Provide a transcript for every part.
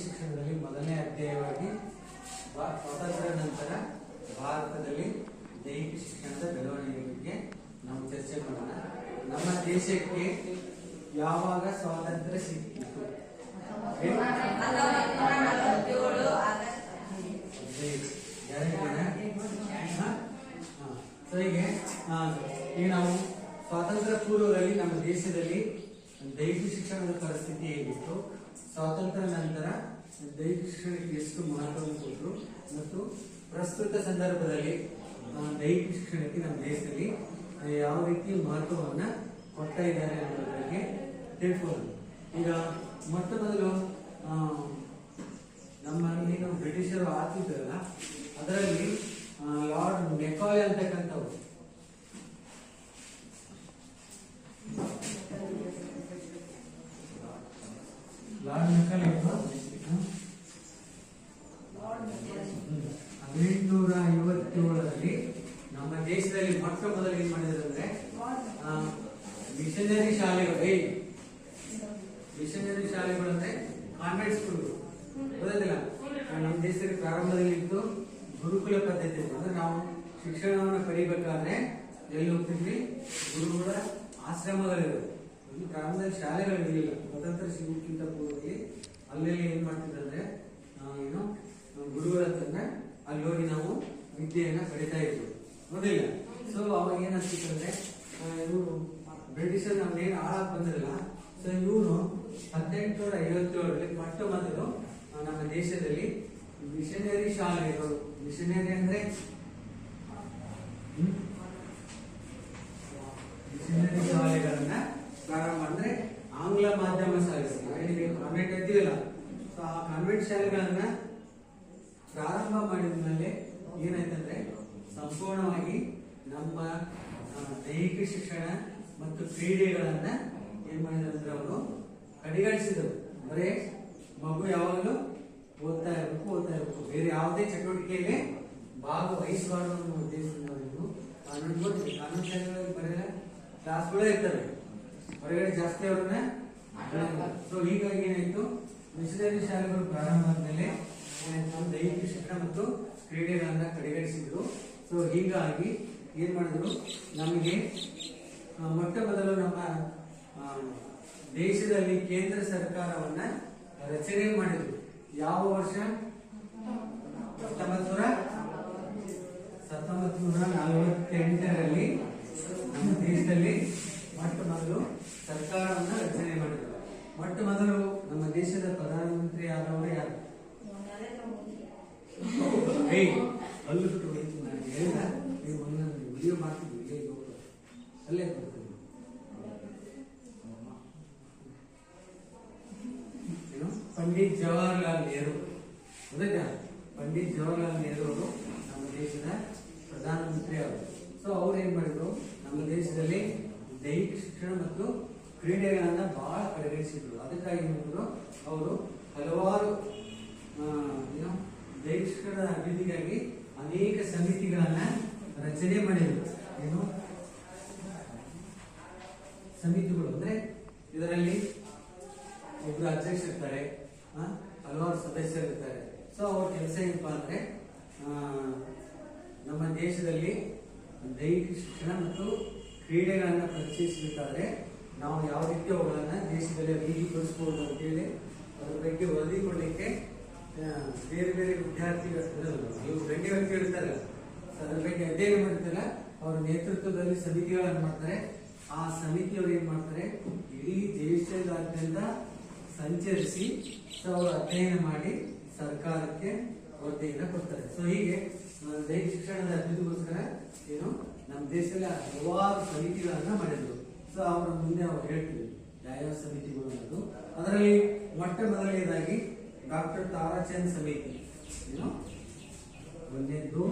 ಶಿಕ್ಷಣದಲ್ಲಿ ಮೊದಲನೇ ಅಧ್ಯಾಯವಾಗಿ ಸ್ವಾತಂತ್ರ್ಯ ನಂತರ ಭಾರತದಲ್ಲಿ ದೈಹಿಕ ಶಿಕ್ಷಣದ ಬೆಳವಣಿಗೆ ಬಗ್ಗೆ ನಾವು ಚರ್ಚೆ ಮಾಡೋಣ. ನಮ್ಮ ದೇಶಕ್ಕೆ ಯಾವಾಗ ಸ್ವಾತಂತ್ರ್ಯ ಸಿಕ್ಕಿತು? ಈಗ ನಾವು ಸ್ವಾತಂತ್ರ್ಯ ಪೂರ್ವದಲ್ಲಿ ನಮ್ಮ ದೇಶದಲ್ಲಿ ದೈಹಿಕ ಶಿಕ್ಷಣದ ಪರಿಸ್ಥಿತಿ ಹೇಗಿತ್ತು, ಸ್ವಾತಂತ್ರ್ಯ ನಂತರ ದೈಹಿಕ ಶಿಕ್ಷಣಕ್ಕೆ ಎಷ್ಟು ಮಹತ್ವವನ್ನು ಕೊಟ್ಟರು ಮತ್ತು ಪ್ರಸ್ತುತ ಸಂದರ್ಭದಲ್ಲಿ ದೈಹಿಕ ಶಿಕ್ಷಣಕ್ಕೆ ನಮ್ಮ ದೇಶದಲ್ಲಿ ಯಾವ ರೀತಿ ಮಹತ್ವವನ್ನ ಕೊಡ್ತಾ ಇದ್ದಾರೆ ಅನ್ನೋದ್ರ ಬಗ್ಗೆ ತಿಳ್ಕೊಳ್ಳೋಣ. ಈಗ ಮೊಟ್ಟ ಮೊದಲು ನಮ್ಮ ಏನು ಬ್ರಿಟಿಷರು ಆಳ್ತಿದ್ರಲ್ಲ ಅದರಲ್ಲಿ ಲಾರ್ಡ್ ಮೆಕಾಲೆ ಅಂತಕ್ಕಂಥವ್ರು ಲಾರ್ಡ್ ಮೆಕಾಲೆ 1857ರಲ್ಲಿ ನಮ್ಮ ದೇಶದಲ್ಲಿ ಮೊಟ್ಟ ಮೊದಲು ಏನ್ ಮಾಡಿದ್ರು ಅಂದ್ರೆ ಮಿಷನರಿ ಶಾಲೆಗಳು. ಮಿಷನರಿ ಶಾಲೆಗಳು ಅಂದ್ರೆ ಕಾನ್ವೆಂಟ್ ಸ್ಕೂಲ್ ಗೊತ್ತಿಲ್ಲ. ನಮ್ಮ ದೇಶದಲ್ಲಿ ಪ್ರಾರಂಭದಲ್ಲಿ ಇತ್ತು ಗುರುಕುಲ ಪದ್ಧತಿ. ಅಂದ್ರೆ ನಾವು ಶಿಕ್ಷಣವನ್ನು ಪಡಿಬೇಕಾದ್ರೆ ಎಲ್ಲಿ ಹೋಗ್ತಿದ್ವಿ? ಗುರುಗಳ ಆಶ್ರಮಗಳಿರು. ಪ್ರಾರಂಭದಲ್ಲಿ ಶಾಲೆಗಳಿರಲಿಲ್ಲ. ಸ್ವತಂತ್ರ ಸಿಗೋಕ್ಕಿಂತ ಪೂರ್ವದಲ್ಲಿ ಅಲ್ಲೆಲ್ಲಿ ಏನ್ ಮಾಡ್ತಿದ್ರೆ ಏನು ಗುರುಗಳ ಹತ್ರ ಅಲ್ಲಿ ಹೋಗಿ ನಾವು ವಿದ್ಯೆಯನ್ನ ಪಡಿತಾ ಇದ್ವಿ ಗೊತ್ತಿಲ್ಲ. ಸೊ ಅವಾಗ ಏನಾಗ್ತಿತ್ತಂದ್ರೆ ಇವರು ಬ್ರಿಟಿಷರ್ ನಮ್ಗೇನು ಆಳಾಕ್ ಬಂದಿರಲ್ಲ. ಸೊ ಇವರು 1857ರಲ್ಲಿ ಮೊಟ್ಟ ಮೊದಲು ನಮ್ಮ ದೇಶದಲ್ಲಿ ಮಿಷನರಿ ಶಾಲೆಗಳು, ಮಿಷನರಿ ಅಂದ್ರೆ ಮಿಷನರಿ ಶಾಲೆಗಳನ್ನ ಪ್ರಾರಂಭ ಅಂದ್ರೆ ಆಂಗ್ಲ ಮಾಧ್ಯಮ ಶಾಲೆಗಳು. ಕಾನ್ವೆಂಟ್ ಇದ್ದೀವಲ್ಲ, ಸೊ ಆ ಕಾನ್ವೆಂಟ್ ಶಾಲೆಗಳನ್ನ ಪ್ರಾರಂಭ ಮಾಡಿದ ಮೇಲೆ ಏನಾಯ್ತಂದ್ರೆ ಸಂಪೂರ್ಣವಾಗಿ ನಮ್ಮ ದೈಹಿಕ ಶಿಕ್ಷಣ ಮತ್ತು ಕ್ರೀಡೆಗಳನ್ನ ಏನ್ ಮಾಡಿದ್ರೆ ಅವರು ಕಡೆಗಣಿಸಿದರು. ಬರೇ ಮಗು ಯಾವಾಗಲೂ ಓದ್ತಾ ಇರ್ಬೇಕು, ಬೇರೆ ಯಾವುದೇ ಚಟುವಟಿಕೆಯಲ್ಲಿ ಭಾಗವಹಿಸಬಾರ್ದು ಅನ್ನೋ ಉದ್ದೇಶದಿಂದ ಕಾನೂನು ಶಾಲೆಗಳಲ್ಲಿ ಬರೀ ಕ್ಲಾಸ್ಗಳೇ ಇರ್ತವೆ, ಹೊರಗಡೆ ಜಾಸ್ತಿ ಅವ್ರನ್ನ. ಸೊ ಹೀಗಾಗಿ ಏನಾಯ್ತು, ಮಿಷನರಿ ಶಾಲೆಗಳು ಪ್ರಾರಂಭ ಆದ್ಮೇಲೆ ನಮ್ಮ ದೈಹಿಕ ಶಿಕ್ಷಣ ಮತ್ತು ಕ್ರೀಡೆಗಳನ್ನ ಕಡೆಗಣಿಸಿದ್ರು. ಸೊ ಹೀಗಾಗಿ ಏನ್ ಮಾಡಿದ್ರು, ನಮಗೆ ಮೊಟ್ಟ ಮೊದಲು ನಮ್ಮ ದೇಶದಲ್ಲಿ ಕೇಂದ್ರ ಸರ್ಕಾರವನ್ನ ರಚನೆ ಮಾಡಿದ್ರು. ಯಾವ ವರ್ಷ? 1948ರಲ್ಲಿ ನಮ್ಮ ದೇಶದಲ್ಲಿ ಮೊಟ್ಟ ಮೊದಲು ಸರ್ಕಾರವನ್ನ ರಚನೆ ಮಾಡಿದ್ರು. ಮೊಟ್ಟ ಮೊದಲು ನಮ್ಮ ದೇಶದ ಪ್ರಧಾನಮಂತ್ರಿ ಆದವರು ಯಾರು? ಅಲ್ಲೂ ಹೇಳಿದ ನೀವು ವಿಡಿಯೋ ಮಾಡ್ತಿದ್ವಿ ಅಲ್ಲೇ ಏನು ಪಂಡಿತ್ ಜವಾಹರ್ಲಾಲ್ ನೆಹರು. ಗೊತ್ತಾಯ್ತಾ? ಪಂಡಿತ್ ಜವಾಹರ್ಲಾಲ್ ನೆಹರು ಅವರು ನಮ್ಮ ದೇಶದ ಪ್ರಧಾನಮಂತ್ರಿ ಅವರು. ಸೊ ಅವ್ರು ಏನ್ ಮಾಡಿದ್ರು, ನಮ್ಮ ದೇಶದಲ್ಲಿ ದೈಹಿಕ ಶಿಕ್ಷಣ ಮತ್ತು ಕ್ರೀಡೆಗಳನ್ನ ಬಹಳ ಕಡೆಗಣಿಸಿದ್ರು. ಅದಕ್ಕಾಗಿ ಮಾಡಿದ್ರು, ಅವರು ಹಲವಾರು ದೈಹಿಕ ಶಿಕ್ಷಣದ ಅಭಿವೃದ್ಧಿಗಾಗಿ ಅನೇಕ ಸಮಿತಿಗಳನ್ನ ರಚನೆ ಮಾಡಿದ್ರು. ಏನು ಸಮಿತಿಗಳು ಅಂದ್ರೆ ಇದರಲ್ಲಿ ಒಬ್ರು ಅಧ್ಯಕ್ಷರಿರ್ತಾರೆ, ಹಲವಾರು ಸದಸ್ಯರಿರ್ತಾರೆ. ಸೊ ಅವ್ರ ಕೆಲಸ ಏನಪ್ಪಾ ಅಂದ್ರೆ ನಮ್ಮ ದೇಶದಲ್ಲಿ ದೈಹಿಕ ಶಿಕ್ಷಣ ಮತ್ತು ಕ್ರೀಡೆಗಳನ್ನ ಪರಿಚಯಿಸಬೇಕಾದ್ರೆ ನಾವು ಯಾವ ರೀತಿ ಅವುಗಳನ್ನ ದೇಶದಲ್ಲಿ ಅಭಿವೃದ್ಧಿಪಡಿಸಬಹುದು ಅಂತೇಳಿ ಅದ್ರ ಬಗ್ಗೆ ವರದಿ ಕೊಡ್ಲಿಕ್ಕೆ ಬೇರೆ ಬೇರೆ ವಿದ್ಯಾರ್ಥಿಗಳು ಗಣ್ಯ ವ್ಯಕ್ತಿ ಇರ್ತಾರೆ. ಅದ್ರ ಬಗ್ಗೆ ಅಧ್ಯಯನ ಮಾಡ್ತಾರಲ್ಲ, ಅವ್ರ ನೇತೃತ್ವದಲ್ಲಿ ಸಮಿತಿಗಳನ್ನು ಮಾಡ್ತಾರೆ. ಆ ಸಮಿತಿಯವರು ಏನ್ ಮಾಡ್ತಾರೆ, ಇಡೀ ದೇಶದಾದ್ಯಂತ ಸಂಚರಿಸಿ ಅವರು ಅಧ್ಯಯನ ಮಾಡಿ ಸರ್ಕಾರಕ್ಕೆ ವರದಿಯನ್ನು ಕೊಡ್ತಾರೆ. ಸೊ ಹೀಗೆ ದೈಹಿಕ ಶಿಕ್ಷಣದ ಅಭಿವೃದ್ಧಿಗೋಸ್ಕರ ಏನು ನಮ್ಮ ದೇಶದಲ್ಲಿ ಹಲವಾರು ಸಮಿತಿಗಳನ್ನ ಮಾಡಿದ್ರು. ಸೊ ಅವರ ಮುಂದೆ ಅವ್ರು ಹೇಳ್ತೀವಿ ಯಾವ ಸಮಿತಿಗಳು ಅನ್ನೋದು. ಅದರಲ್ಲಿ ಮೊಟ್ಟ ಮೊದಲನೇದಾಗಿ ಡಾಕ್ಟರ್ ತಾರಾಚಂದ್ ಸಮಿತಿ. ಏನು ಒಂದೇದ್ದು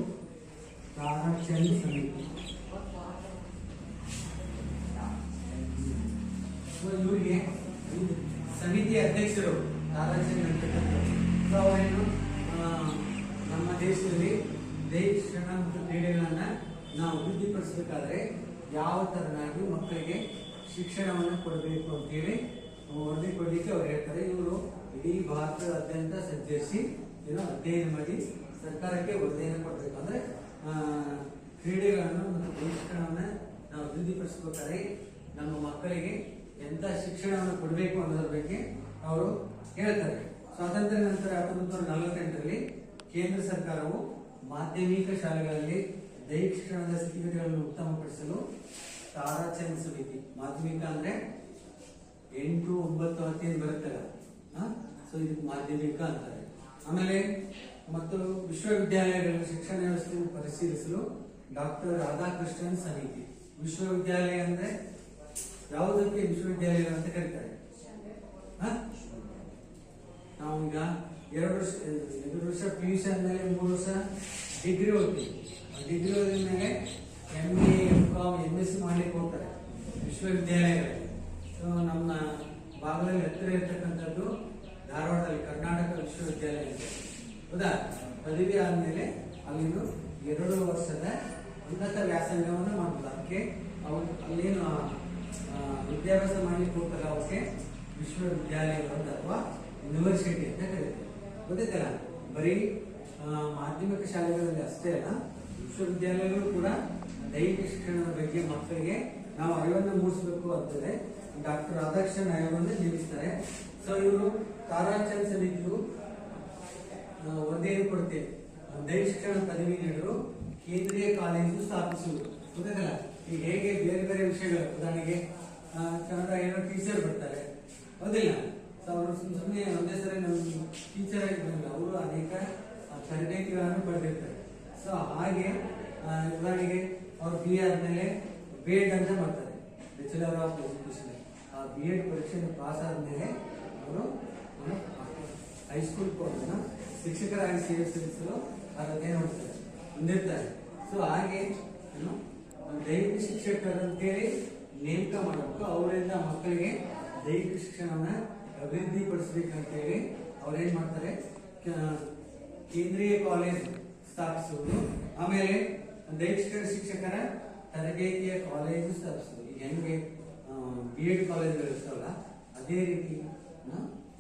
ತಾರಾಚಂದ್ ಸಮಿತಿ. ಇವರಿಗೆ ಸಮಿತಿ ಅಧ್ಯಕ್ಷರು ತಾರಾಚಂದ್ ಅಂತಕ್ಕಂಥದ್ದು. ಸೊ ಅವರೇನು ನಮ್ಮ ದೇಶದಲ್ಲಿ ದೈಹಿಕ ಶಿಕ್ಷಣ ಮತ್ತು ಕ್ರೀಡೆಗಳನ್ನ ನಾವು ಅಭಿವೃದ್ಧಿಪಡಿಸಬೇಕಾದ್ರೆ ಯಾವ ತರನಾಗಿ ಮಕ್ಕಳಿಗೆ ಶಿಕ್ಷಣವನ್ನು ಕೊಡಬೇಕು ಅಂತ ಹೇಳಿ ವರದಿ ಕೊಡ್ಲಿಕ್ಕೆ ಅವ್ರು ಹೇಳ್ತಾರೆ. ಇವರು ಇಡೀ ಭಾರತದಾದ್ಯಂತ ಸಂಚರಿಸಿ ಅಧ್ಯಯನ ಮಾಡಿ ಸರ್ಕಾರಕ್ಕೆ ವರದಿಯನ್ನು ಕೊಡಬೇಕು. ಅಂದ್ರೆ ಕ್ರೀಡೆಗಳನ್ನು ಮತ್ತು ದೇಶಗಳನ್ನು ನಾವು ಅಭಿವೃದ್ಧಿಪಡಿಸಬೇಕಾದ್ರೆ ನಮ್ಮ ಮಕ್ಕಳಿಗೆ ಎಂತ ಶಿಕ್ಷಣವನ್ನು ಕೊಡಬೇಕು ಅನ್ನೋದ್ರ ಬಗ್ಗೆ ಅವರು ಹೇಳ್ತಾರೆ. ಸ್ವಾತಂತ್ರ್ಯ ನಂತರ 1948ರಲ್ಲಿ ಕೇಂದ್ರ ಸರ್ಕಾರವು ಮಾಧ್ಯಮಿಕ ಶಾಲೆಗಳಲ್ಲಿ ದೈಹಿಕ ಶಿಕ್ಷಣದ ಸ್ಥಿತಿಗತಿಗಳನ್ನು ಉತ್ತಮಪಡಿಸಲು ತಾರಾಚಂದ್ ಸಮಿತಿ, ಮಾಧ್ಯಮಿಕ ಅಂದ್ರೆ 8, 9, 10 ಬರುತ್ತಲ್ಲ, ಸೊ ಇದಕ್ಕೆ ಮಾಧ್ಯಮಿಕ ಅಂತಾರೆ. ಆಮೇಲೆ ಮತ್ತು ವಿಶ್ವವಿದ್ಯಾಲಯಗಳ ಶಿಕ್ಷಣ ವ್ಯವಸ್ಥೆಯನ್ನು ಪರಿಶೀಲಿಸಲು ಡಾಕ್ಟರ್ ರಾಧಾಕೃಷ್ಣನ್ ಸಮಿತಿ. ವಿಶ್ವವಿದ್ಯಾಲಯ ಅಂದ್ರೆ ಯಾವುದಕ್ಕೆ ವಿಶ್ವವಿದ್ಯಾಲಯ ಅಂತ ಕರೀತಾರೆ? ನಾವು ಈಗ 2 ವರ್ಷ PUC ಆದ್ಮೇಲೆ 3 ವರ್ಷ ಡಿಗ್ರಿ ಓದ್ತೀವಿ. ಡಿಗ್ರಿ ಓದಿದ ಮೇಲೆ MA, MCom, MSc ಮಾಡ್ಲಿಕ್ಕೆ ಹೋಗ್ತಾರೆ ವಿಶ್ವವಿದ್ಯಾಲಯಗಳಲ್ಲಿ. ಸೊ ನಮ್ಮ ಭಾಗದಲ್ಲಿ ಹತ್ತಿರ ಇರ್ತಕ್ಕಂಥದ್ದು ಧಾರವಾಡದಲ್ಲಿ ಕರ್ನಾಟಕ ವಿಶ್ವವಿದ್ಯಾಲಯ ಅಂತ, ಹೌದಾ? ಪದವಿ ಆದ್ಮೇಲೆ ಅಲ್ಲಿಂದು 2 ವರ್ಷದ ಉನ್ನತ ವ್ಯಾಸಂಗವನ್ನು ಮಾಡ್ಬೋದು. ಅದಕ್ಕೆ ಅಲ್ಲೇನು ವಿದ್ಯಾಭ್ಯಾಸ ಮಾಡ್ಲಿಕ್ಕೆ ಹೋಗ್ತಾರೆ ಅವಕ್ಕೆ ವಿಶ್ವವಿದ್ಯಾಲಯಗಳು ಅಥವಾ ಯೂನಿವರ್ಸಿಟಿ ಅಂತ ಕರೀತಾರೆ. ಗೊತ್ತೈತಲ್ಲ, ಬರೀ ಮಾಧ್ಯಮಿಕ ಶಾಲೆಗಳಲ್ಲಿ ಅಷ್ಟೇ ಅಲ್ಲ, ವಿಶ್ವವಿದ್ಯಾಲಯಗಳು ಕೂಡ ದೈಹಿಕ ಶಿಕ್ಷಣದ ಬಗ್ಗೆ ಮಕ್ಕಳಿಗೆ ನಾವು ಅರಿವನ್ನು ಮೂಡಿಸಬೇಕು ಅಂತಂದ್ರೆ ಡಾಕ್ಟರ್ ರಾಧಾಕೃಷ್ಣನ್ ಆಯೋಗವನ್ನು ನೇಮಿಸ್ತಾರೆ. ಸೊ ಇವರು ತಾರಾಚಂದ್ ಸಮಿತಿಯು ವರದಿಯನ್ನು ಕೊಡುತ್ತೆ. ದೈಹಿಕ ಶಿಕ್ಷಣ ಪದವಿ ನೀಡಲು ಕೇಂದ್ರೀಯ ಕಾಲೇಜು ಸ್ಥಾಪಿಸುವುದು. ಗೊತ್ತೈತಲ್ಲ, ಈಗ ಹೇಗೆ ಬೇರೆ ಬೇರೆ ವಿಷಯಗಳು, ಉದಾಹರಣೆಗೆ ಕನ್ನಡ ಏನೋ ಟೀಚರ್ ಬರ್ತಾರೆ, ಹೌದಿಲ್ಲ? ಸೊ ಅವರು ಸುಮ್ಮನೆ ಒಂದೇ ಸರಿ ನಮ್ಮ ಟೀಚರ್ ಆಗಿ ಬಂದಿಲ್ಲ, ಅವರು ಅನೇಕ ತರಬೇತಿಗಳನ್ನು ಪಡೆದಿರ್ತಾರೆ. ಸೊ ಹಾಗೆ ಉದಾಹರಣೆಗೆ ಅವ್ರು BA ಆದ್ಮೇಲೆ B.Ed ಅಂತ ಮಾಡ್ತಾರೆ, ಬ್ಯಾಚುಲರ್ ಆಫ್ ಎಜುಕೇಶನ್. ಆ B.Ed ಪರೀಕ್ಷೆಯನ್ನು ಪಾಸ್ ಆದ್ಮೇಲೆ ಅವರು ಹೈಸ್ಕೂಲ್ ಕೋರ್ಸ್ನ ಶಿಕ್ಷಕರಾಗಿ ಸೇವೆ ಸಲ್ಲಿಸಲು ಅರ್ಹತೆ ನೋಡ್ತಾರೆ, ಹೊಂದಿರ್ತಾರೆ. ಸೊ ಹಾಗೆ ದೈಹಿಕ ಶಿಕ್ಷಕರಂತೇಳಿ ನೇಮಕ ಮಾಡಬೇಕು. ಅವರಿಂದ ಮಕ್ಕಳಿಗೆ ದೈಹಿಕ ಶಿಕ್ಷಣವನ್ನ ಅಭಿವೃದ್ಧಿ ಪಡಿಸಬೇಕಂತೇಳಿ ಅವ್ರೇನ್ ಮಾಡ್ತಾರೆ, ಕೇಂದ್ರೀಯ ಕಾಲೇಜ್ ಸ್ಥಾಪಿಸುವುದು. ಆಮೇಲೆ ದೈಹಿಕ ಶಿಕ್ಷಕರ ತರಬೇತಿಯ ಕಾಲೇಜು ಸ್ಥಾಪಿಸುವುದು. ಈಗ ಹೆಂಗೆ B.Ed ಕಾಲೇಜ್ಗಳು ಇರ್ತಾವಲ್ಲ, ಅದೇ ರೀತಿ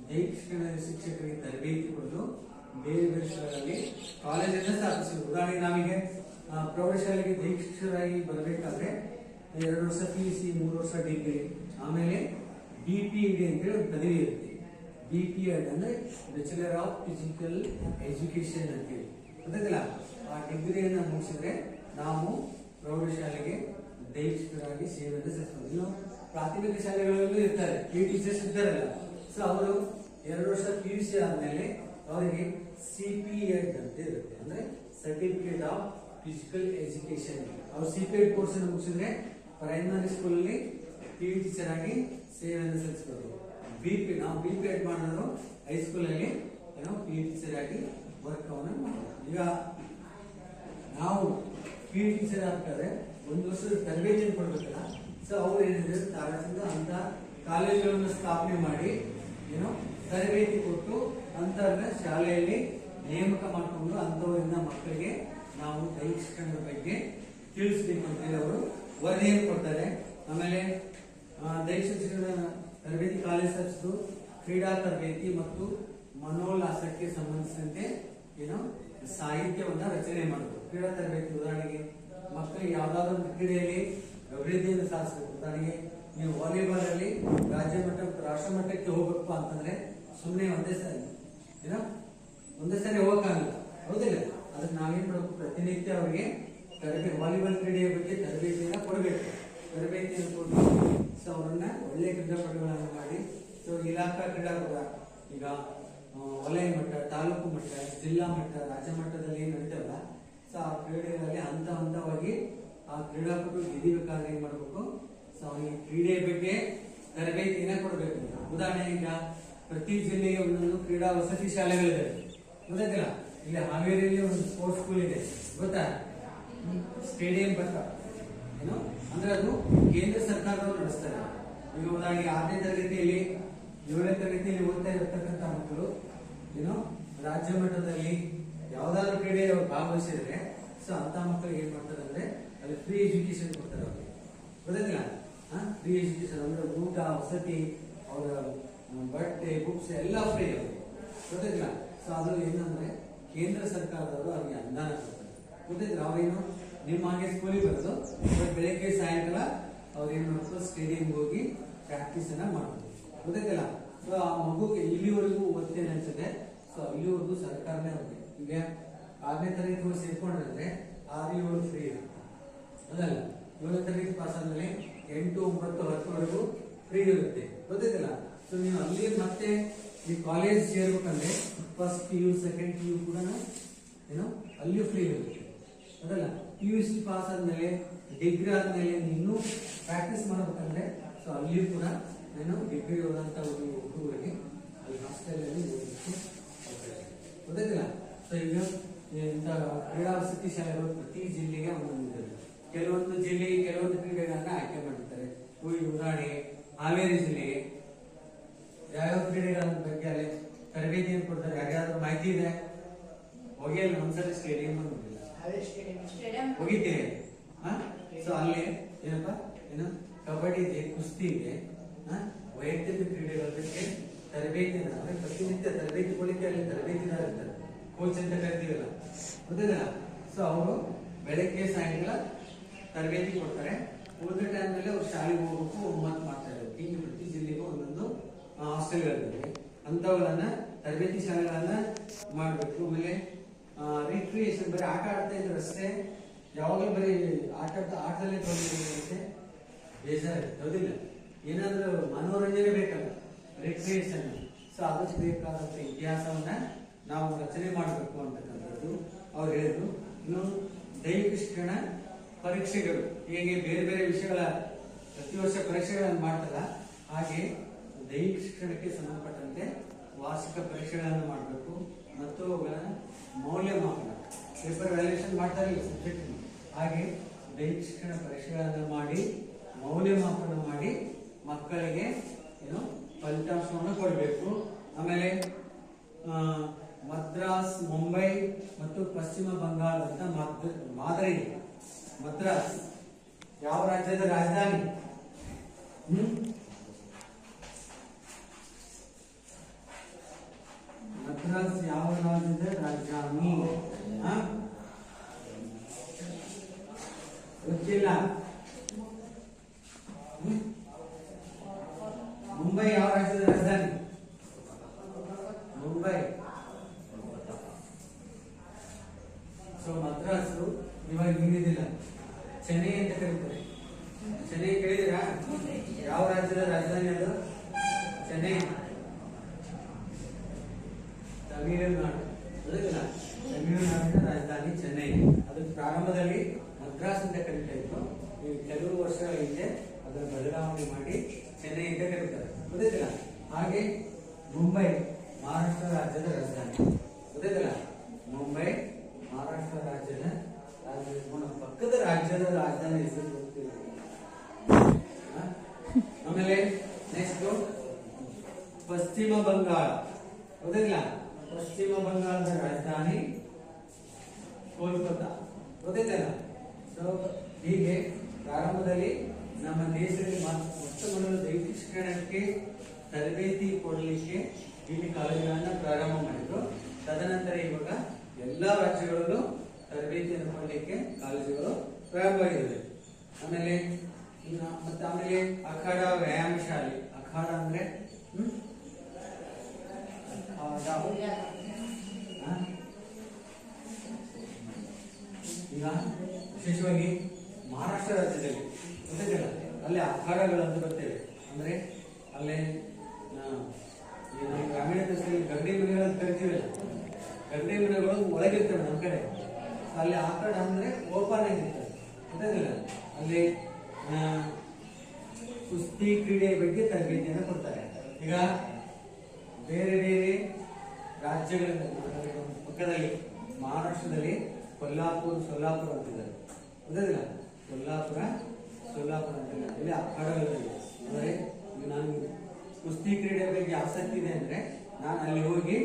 ದೈಹಿಕ ಶಿಕ್ಷಣ ಶಿಕ್ಷಕರಿಗೆ ತರಬೇತಿ ಕೊಡಲು ಬೇರೆ ಬೇರೆ ಸ್ಥಳಗಳಲ್ಲಿ ಕಾಲೇಜನ್ನು ಸ್ಥಾಪಿಸುವುದು. ಉದಾಹರಣೆಗೆ ನಾವೀಗ ಪ್ರೌಢಶಾಲೆಗೆ ದೈಹಿಕ ಶಿಕ್ಷಕರಾಗಿ ಬರಬೇಕಾದ್ರೆ 2 ವರ್ಷ PUC, 3 ವರ್ಷ ಡಿಗ್ರಿ, ಆಮೇಲೆ BPED ಅಂತೇಳಿ ಒಂದು ಪದವಿ ಇರುತ್ತೆ. BPED ಅಂದ್ರೆ ಬ್ಯಾಚುಲರ್ ಆಫ್ ಫಿಸಿಕಲ್ ಎಜುಕೇಶನ್ ಅಂತೇಳಿ, ಗೊತ್ತಿಲ್ಲ? ಆ ಡಿಗ್ರಿಯನ್ನು ಮುಗಿಸಿದ್ರೆ ನಾವು ಪ್ರೌಢಶಾಲೆಗೆ ದೈಹಿಕ ಶಿಕ್ಷಕರಾಗಿ ಸೇವೆಯನ್ನು ಸಲ್ಲಿಸಬಹುದು. ಇನ್ನು ಪ್ರಾಥಮಿಕ ಶಾಲೆಗಳಲ್ಲೂ ಇರ್ತಾರೆ, ಟೀಚರ್ಸ್ ಇರ್ತಾರಲ್ಲ. ಸೊ ಅವರು 2 ವರ್ಷ PUC ಆದ್ಮೇಲೆ ಅವರಿಗೆ CPED ಅಂತ ಇರುತ್ತೆ, ಅಂದ್ರೆ ಸರ್ಟಿಫಿಕೇಟ್ ಆಫ್ ಫಿಸಿಕಲ್ ಎಜುಕೇಶನ್. ಅವ್ರು CPED ಕೋರ್ಸ್ ಅನ್ನು ಮುಗಿಸಿದ್ರೆ ಪ್ರೈಮರಿ ಸ್ಕೂಲ್ ಅಲ್ಲಿ PE ಟೀಚರ್ ಆಗಿ ಸೇವೆಯನ್ನು ಸಲ್ಲಿಸಬಹುದು. ನಾವು BPED ಮಾಡಿದ್ರು ಹೈಸ್ಕೂಲ್ ಅಲ್ಲಿ PE ಟೀಚರ್ ಆಗಿ ವರ್ಕ್ ಅನ್ನು ಮಾಡಬಹುದು. ಈಗ ನಾವು PE ಟೀಚರ್ ಆಗ್ತಾರೆ 1 ವರ್ಷದ ತರಬೇತಿಯನ್ನು ಕೊಡ್ಬೇಕಲ್ಲ. ಸೊ ಅವ್ರು ಏನಿದೆ ತಾರದಿಂದ ಅಂತ ಕಾಲೇಜುಗಳನ್ನು ಸ್ಥಾಪನೆ ಮಾಡಿ ತರಬೇತಿ ಕೊಟ್ಟು ಅಂತರ್ನ ಶಾಲೆಯಲ್ಲಿ ನೇಮಕ ಮಾಡಿಕೊಂಡು ಅಂತವರಿಂದ ಮಕ್ಕಳಿಗೆ ನಾವು ದೈಹಿಕ ಶಿಕ್ಷಣದ ಬಗ್ಗೆ ತಿಳಿಸ್ಬೇಕು ಅಂತ ಹೇಳಿ ಅವರು ವರದಿಯನ್ನು ಕೊಡ್ತಾರೆ. ಆಮೇಲೆ ದೈಹಿಕ ಶಿಕ್ಷಣ ತರಬೇತಿ ಕಾಲೇಜ್ ಸ್ಥಾಪಿಸಿದ್ದು ಕ್ರೀಡಾ ತರಬೇತಿ ಮತ್ತು ಮನೋಲ್ಲಾಸಕ್ಕೆ ಸಂಬಂಧಿಸಿದಂತೆ ಸಾಹಿತ್ಯವನ್ನ ರಚನೆ ಮಾಡೋದು. ಕ್ರೀಡಾ ತರಬೇತಿ ಉದಾಹರಣೆಗೆ ಮಕ್ಕಳಿಗೆ ಯಾವ್ದಾದ್ರು ಒಂದು ಕ್ರೀಡೆಯಲ್ಲಿ ಅಭಿವೃದ್ಧಿಯನ್ನು ಸಾಧಿಸಬೇಕು. ಉದಾಹರಣೆಗೆ ನೀವು ವಾಲಿಬಾಲ್ ಅಲ್ಲಿ ರಾಜ್ಯ ಮಟ್ಟ ಮತ್ತು ರಾಷ್ಟ್ರ ಮಟ್ಟಕ್ಕೆ ಹೋಗ್ಬೇಕು ಅಂತಂದ್ರೆ ಸುಮ್ಮನೆ ಒಂದೇ ಸಾರಿ ಹೋಗಕ್ಕಾಗಲ್ಲ, ಹೌದಿಲ್ಲ? ಅದಕ್ಕೆ ನಾವೇನ್ ಮಾಡಬೇಕು, ಪ್ರತಿನಿತ್ಯ ಅವರಿಗೆ ತರಬೇತಿ, ವಾಲಿಬಾಲ್ ಕ್ರೀಡೆಯ ಬಗ್ಗೆ ತರಬೇತಿಯನ್ನ ಕೊಡಬೇಕು. ತರಬೇತಿಯನ್ನು ಕೊಟ್ಟು ಸೊ ಅವರನ್ನ ಒಳ್ಳೆಯ ಕ್ರೀಡಾಪಟುಗಳನ್ನು ಮಾಡಿ, ಸೊ ಇಲಾಖಾ ಕ್ರೀಡಾಕೂಟ ಈಗ ವಲಯ ಮಟ್ಟ, ತಾಲೂಕು ಮಟ್ಟ, ಜಿಲ್ಲಾ ಮಟ್ಟ, ರಾಜ್ಯ ಮಟ್ಟದಲ್ಲಿ ಏನ್ ನಡೀತಾವಲ್ಲ, ಸೊ ಆ ಕ್ರೀಡೆಗಳಲ್ಲಿ ಹಂತ ಹಂತವಾಗಿ ಆ ಕ್ರೀಡಾಪಟು ಗೆದಿಬೇಕಾದ್ರೆ ಏನ್ ಮಾಡ್ಬೇಕು, ಸೊ ಅವನಿಗೆ ಕ್ರೀಡೆಯ ಬಗ್ಗೆ ತರಬೇತಿಯನ್ನ ಕೊಡಬೇಕು. ಉದಾಹರಣೆ ಈಗ ಪ್ರತಿ ಜಿಲ್ಲೆಗೆ ಒಂದೊಂದು ಕ್ರೀಡಾ ವಸತಿ ಶಾಲೆಗಳಿದೆ, ಗೊತ್ತಾಗಿಲ್ಲ? ಇಲ್ಲಿ ಹಾವೇರಿಯಲ್ಲಿ ಒಂದು ಸ್ಪೋರ್ಟ್ಸ್ ಸ್ಕೂಲ್ ಇದೆ, ಗೊತ್ತಾ? ಸ್ಟೇಡಿಯಂ ಬರ್ತ ಅಂದ್ರೆ ಅದು ಕೇಂದ್ರ ಸರ್ಕಾರದವರು ನಡೆಸ್ತಾರೆ. ಈಗ ಉದಾಹರಣೆಗೆ 6ನೇ ತರಗತಿಯಲ್ಲಿ 7ನೇ ತರಗತಿಯಲ್ಲಿ ಓದ್ತಾ ಇರತಕ್ಕಂತ ಮಕ್ಕಳು ರಾಜ್ಯ ಮಟ್ಟದಲ್ಲಿ ಯಾವ್ದಾದ್ರು ಕ್ರೀಡೆ ಭಾಗವಹಿಸಿದ್ರೆ ಸೊ ಅಂತ ಮಕ್ಕಳಿಗೆ ಏನ್ ಮಾಡ್ತಾರೆ ಅಂದ್ರೆ ಅಲ್ಲಿ ಫ್ರೀ ಎಜುಕೇಶನ್ ಕೊಡ್ತಾರೆ ಅವ್ರಿಗೆ, ಗೊತ್ತಾಗಿಲ್ಲ? ಫ್ರೀ ಎಜುಕೇಶನ್ ಅಂದ್ರೆ ಊಟ, ವಸತಿ, ಅವರ ಬಟ್ಟೆ, ಬುಕ್ಸ್ ಎಲ್ಲ ಫ್ರೀ ಅವ್ರಿಗೆ, ಗೊತ್ತಿಲ್ಲ. ಸೊ ಅದು ಏನಂದ್ರೆ ಕೇಂದ್ರ ಸರ್ಕಾರದವರು ಅವ್ರಿಗೆ ಅನುದಾನ ಕೊಡ್ತಾರೆ, ಗೊತ್ತಿಲ್ಲ. ಅವ್ರೇನು ನಿಮ್ಮ ಹಾಗೆ ಸ್ಕೂಲಿಗೆ ಬರೋದು, ಬೆಳಗ್ಗೆ ಸಾಯಂಕಾಲ ಅವ್ರೇನು ಮಾಡ್ತಾರೆ, ಸ್ಟೇಡಿಯಂಗೆ ಹೋಗಿ ಪ್ರಾಕ್ಟೀಸ್ ಅನ್ನ ಮಾಡ್ತಾರೆ, ಗೊತ್ತಿಲ್ಲ. ಸೊ ಆ ಮಗುಗೆ ಇಲ್ಲಿವರೆಗೂ ಓದ್ತೇನೆ ಅನ್ಸುತ್ತೆ. ಸೊ ಇಲ್ಲಿವರೆಗೂ ಸರ್ಕಾರನೇ ಅವ್ರಿಗೆ ಈಗ 6ನೇ ತರಗತಿ ಸೇರ್ಕೊಂಡ್ರೆ 6, 7 ಫ್ರೀ ಇರುತ್ತೆ, ಅದಲ್ಲ. 7ನೇ ತರಗತಿ ಪಾಸ್ ಆದ್ಮೇಲೆ 8, 9, 10ವರೆಗೂ ಫ್ರೀ ಇರುತ್ತೆ, ಗೊತ್ತಿಲ್ಲ. ಸೊ ನೀವು ಅಲ್ಲಿ ಮತ್ತೆ ಈ ಕಾಲೇಜ್ ಸೇರ್ಬೇಕಂದ್ರೆ ಫಸ್ಟ್ PU, ಸೆಕೆಂಡ್ PU ಕೂಡ ಏನು ಅಲ್ಲಿಯೂ ಫ್ರೀ ಇರುತ್ತೆ, ಅದಲ್ಲ. PUC ಪಾಸ್ ಆದ್ಮೇಲೆ ಡಿಗ್ರಿ ಆದ್ಮೇಲೆ ಇನ್ನೂ ಪ್ರಾಕ್ಟೀಸ್ ಮಾಡ್ಬೇಕಂದ್ರೆ ಸೊ ಅಲ್ಲಿಯೂ ಕೂಡ ಏನು ಡಿಗ್ರಿ ಓದಂತ ಹುಡುಗರಿಗೆ ಅಲ್ಲಿ ಹಾಸ್ಟೆಲ್ ಅಲ್ಲಿ ಓದಲಿಕ್ಕೆ ಗೊತ್ತಿಲ್ಲ. ಸೊ ಈಗ ಇಂಥ ಕ್ರೀಡಾ ವಸತಿ ಶಾಲೆಗಳು ಪ್ರತಿ ಜಿಲ್ಲೆಗೆ ಒಂದೊಂದು, ಕೆಲವೊಂದು ಜಿಲ್ಲೆಗೆ ಕೆಲವೊಂದು ಕ್ರೀಡೆಗಳನ್ನ ಆಯ್ಕೆ ಮಾಡಿರ್ತಾರೆ. ಉದಾಹರಣೆಗೆ ಹಾವೇರಿ ಜಿಲ್ಲೆಗೆ ಯಾವ್ಯಾವ ಕ್ರೀಡೆಗಳ ಬಗ್ಗೆ ಅಲ್ಲಿ ತರಬೇತಿಯನ್ನು ಕೊಡ್ತಾರೆ, ಯಾರ್ಯಾದ್ರೂ ಮಾಹಿತಿ ಇದೆ? ಹೋಗಿಲ್ಲ ಒಂದ್ಸರಿ ಸ್ಟೇಡಿಯಂ ಹೋಗಿದ್ದೀರಿ? ಸೊ ಅಲ್ಲಿ ಏನಪ್ಪಾ ಏನು ಕಬಡ್ಡಿ ಇದೆ, ಕುಸ್ತಿ ಇದೆ, ವೈಯಕ್ತಿಕ ಕ್ರೀಡೆಗಳ ಬಗ್ಗೆ ತರಬೇತಿ ಪ್ರತಿನಿತ್ಯ ತರಬೇತಿ ಕೊಡಲಿಕ್ಕೆ ಅಲ್ಲಿ ತರಬೇತಿದಾರ ಇರ್ತಾರೆ, ಕೋಚ್ ಅಂತ ಕರಿತೀವಲ್ಲ, ಗೊತ್ತಿಲ್ಲ. ಸೊ ಅವರು ಬೆಳಗ್ಗೆ ಸಾಯಂಕಾಲ ತರಬೇತಿ ಕೊಡ್ತಾರೆ. ಉಳಿದ ಟೈಮ್ ನಲ್ಲಿ ಅವ್ರು ಶಾಲೆಗೆ ಹೋಗ್ಬೇಕು, ಹೋಮ್ವರ್ಕ್ ಮಾಡ್ತಾ ಇರ್ಬೇಕು. ಹಿಂಗೆ ಪ್ರತಿ ಜಿಲ್ಲೆಗೂ ಒಂದೊಂದು ಹಾಸ್ಟೆಲ್ಗಳಿರ್ತವೆ, ಅಂತವುಗಳನ್ನ ತರಬೇತಿ ಶಾಲೆಗಳನ್ನ ಮಾಡಬೇಕು. ಆಮೇಲೆ ರಿಕ್ರಿಯೇಷನ್, ಬರೀ ಆಟ ಆಡ್ತಾ ಇದ್ರೆ ಅಷ್ಟೇ, ಯಾವಾಗಲೂ ಬರೀ ಆಟದಲ್ಲೇ ತೊಗೊಂಡಿರುತ್ತೆ, ಬೇಜಾರಾಗುತ್ತೆ, ಹೌದಿಲ್ಲ. ಏನಾದ್ರೂ ಮನೋರಂಜನೆ ಬೇಕಲ್ಲ, ರಿಕ್ರಿಯೇಷನ್. ಸೊ ಅದಕ್ಕೆ ಬೇಕಾದಂತ ಇತಿಹಾಸವನ್ನ ನಾವು ರಚನೆ ಮಾಡಬೇಕು ಅಂತಕ್ಕಂಥದ್ದು ಅವ್ರು ಹೇಳಿದ್ರು. ಇನ್ನು ದೈಹಿಕ ಶಿಕ್ಷಣ ಪರೀಕ್ಷೆಗಳು, ಹೇಗೆ ಬೇರೆ ಬೇರೆ ವಿಷಯಗಳ ಪ್ರತಿ ವರ್ಷ ಪರೀಕ್ಷೆಗಳನ್ನು ಮಾಡ್ತಲ್ಲ, ಹಾಗೆ ದೈಹಿಕ ಶಿಕ್ಷಣಕ್ಕೆ ಸಂಬಂಧಪಟ್ಟಂತೆ ವಾರ್ಷಿಕ ಪರೀಕ್ಷೆಗಳನ್ನು ಮಾಡಬೇಕು ಮತ್ತು ಅವುಗಳ ಮೌಲ್ಯಮಾಪನ, ಪೇಪರ್ ವ್ಯಾಲ್ಯೂಯೇಷನ್ ಮಾಡ್ತಾರೆ ಸಬ್ಜೆಕ್ಟ್, ಹಾಗೆ ದೈಹಿಕ ಶಿಕ್ಷಣ ಪರೀಕ್ಷೆಗಳನ್ನು ಮಾಡಿ ಮೌಲ್ಯಮಾಪನ ಮಾಡಿ ಮಕ್ಕಳಿಗೆ ಏನು ಫಲಿತಾಂಶವನ್ನು ಕೊಡಬೇಕು. ಆಮೇಲೆ ಮದ್ರಾಸ್, ಮುಂಬೈ ಮತ್ತು ಪಶ್ಚಿಮ ಬಂಗಾಳದಂತ ಮಾದರಿ ಮದ್ರಾಸ್ ಯಾವ ರಾಜ್ಯದ ರಾಜಧಾನಿ? ಮದ್ರಾಸ್ ಯಾವ ರಾಜ್ಯದ ರಾಜಧಾನಿ? ಗೊತ್ತಿಲ್ಲ. ಮುಂಬೈ ಯಾವ ರಾಜ್ಯದ ರಾಜಧಾನಿ? ಮುಂಬೈ. ಸೊ ಮದ್ರಾಸು ಇವಾಗ ಹಿಂದಿದಿಲ್ಲ, ಚೆನ್ನೈ ಅಂತ ಕರೀತಾರೆ. ಚೆನ್ನೈ ಕೇಳಿದಿರಾ? ಯಾವ ರಾಜ್ಯದ ರಾಜಧಾನಿ ಅದು? ಚೆನ್ನೈ, ತಮಿಳುನಾಡು, ಅದಕ್ಕಿಲ್ಲ. ತಮಿಳುನಾಡಿನ ರಾಜಧಾನಿ ಚೆನ್ನೈ. ಅದು ಪ್ರಾರಂಭದಲ್ಲಿ ಮದ್ರಾಸ್ ಅಂತ ಕರೀತಾ ಇತ್ತು, ಕೆಲವು ವರ್ಷಗಳ ಹಿಂದೆ ಅದರ ಬದಲಾವಣೆ ಮಾಡಿ ಚೆನ್ನೈ ಅಂತ ಕರೀತಾರೆ, ಗೊತ್ತಿಲ್ಲ. ಹಾಗೆ ಮುಂಬೈ ಮಹಾರಾಷ್ಟ್ರ ರಾಜ್ಯದ ರಾಜಧಾನಿ, ಗೊತ್ತಿಲ್ಲ. ಮುಂಬೈ ಮಹಾರಾಷ್ಟ್ರ ರಾಜ್ಯದ ಪಕ್ಕದ ರಾಜ್ಯದ ರಾಜಧಾನಿ ಹೆಸರು ಗೊತ್ತಿಲ್ಲ. ಆಮೇಲೆ ನೆಕ್ಸ್ಟ್ ಪಶ್ಚಿಮ ಬಂಗಾಳ, ಗೊತ್ತಿಲ್ಲ. ಪಶ್ಚಿಮ ಬಂಗಾಳದ ರಾಜಧಾನಿ ಕೋಲ್ಕತ್ತಾ, ಗೊತ್ತಿಲ್ಲ. ಸೊ ಹೀಗೆ ಪ್ರಾರಂಭದಲ್ಲಿ ನಮ್ಮ ದೇಶದಲ್ಲಿ ಮೊಟ್ಟ ಮೊದಲು ದೈಹಿಕ ಶಿಕ್ಷಣಕ್ಕೆ ತರಬೇತಿ ಕೊಡಲಿಕ್ಕೆ ಇಲ್ಲಿ ಕಾಲೇಜುಗಳನ್ನ ಪ್ರಾರಂಭ ಮಾಡಿದ್ರು. ತದನಂತರ ಇವಾಗ ಎಲ್ಲಾ ರಾಜ್ಯಗಳಲ್ಲೂ ತರಬೇತಿಯನ್ನು ಕೊಡಲಿಕ್ಕೆ ಕಾಲೇಜುಗಳು ಪ್ರಾರಂಭವಾಗಿವೆ. ಆಮೇಲೆ ಆಮೇಲೆ ಅಖಾಡ ವ್ಯಾಯಾಮ ಶಾಲೆ. ಅಖಾಡ ಅಂದ್ರೆ ಈಗ ವಿಶೇಷವಾಗಿ ಮಹಾರಾಷ್ಟ್ರ ರಾಜ್ಯದಲ್ಲಿ ಗೊತ್ತಿಲ್ಲ, ಅಲ್ಲಿ ಅಖಾಡಗಳು ಅಂತ ಬರ್ತೇವೆ. ಅಂದ್ರೆ ಅಲ್ಲೇ ಗ್ರಾಮೀಣ ಪ್ರದೇಶದಲ್ಲಿ ಗಂಡಿ ಮನೆಗಳನ್ನು ಕರಿತೀವಲ್ಲ, ಗಂಡಿ ಮನೆಗಳು ಒಳಗಿರ್ತವೆ ನಮ್ಮ ಕಡೆ. ಅಲ್ಲಿ ಅಖಾಡ ಅಂದ್ರೆ ಓಪನ್ ಆಗಿರ್ತದೆ, ಗೊತ್ತಿಲ್ಲ. ಅಲ್ಲಿ ಕುಸ್ತಿ ಕ್ರೀಡೆಯ ಬಗ್ಗೆ ತರಬೇತಿಯನ್ನು ಕೊಡ್ತಾರೆ. ಈಗ ಬೇರೆ ಬೇರೆ ರಾಜ್ಯಗಳಿಂದ ಪಕ್ಕದಲ್ಲಿ ಮಹಾರಾಷ್ಟ್ರದಲ್ಲಿ ಸೋಲಾಪುರ ಅಂತಿದ್ದಾರೆ, ಗೊತ್ತಿಲ್ಲ. ಸೋಲಾಪುರ ಅಂತಿಲ್ಲ, ಇಲ್ಲಿ ಅಖಾಡಗಳಿವೆ. ಅಂದ್ರೆ ನಾನು ಕುಸ್ತಿ ಕ್ರೀಡೆ ಬಗ್ಗೆ ಆಸಕ್ತಿ ಇದೆ ಅಂದ್ರೆ ನಾನು ಅಲ್ಲಿ ಹೋಗಿ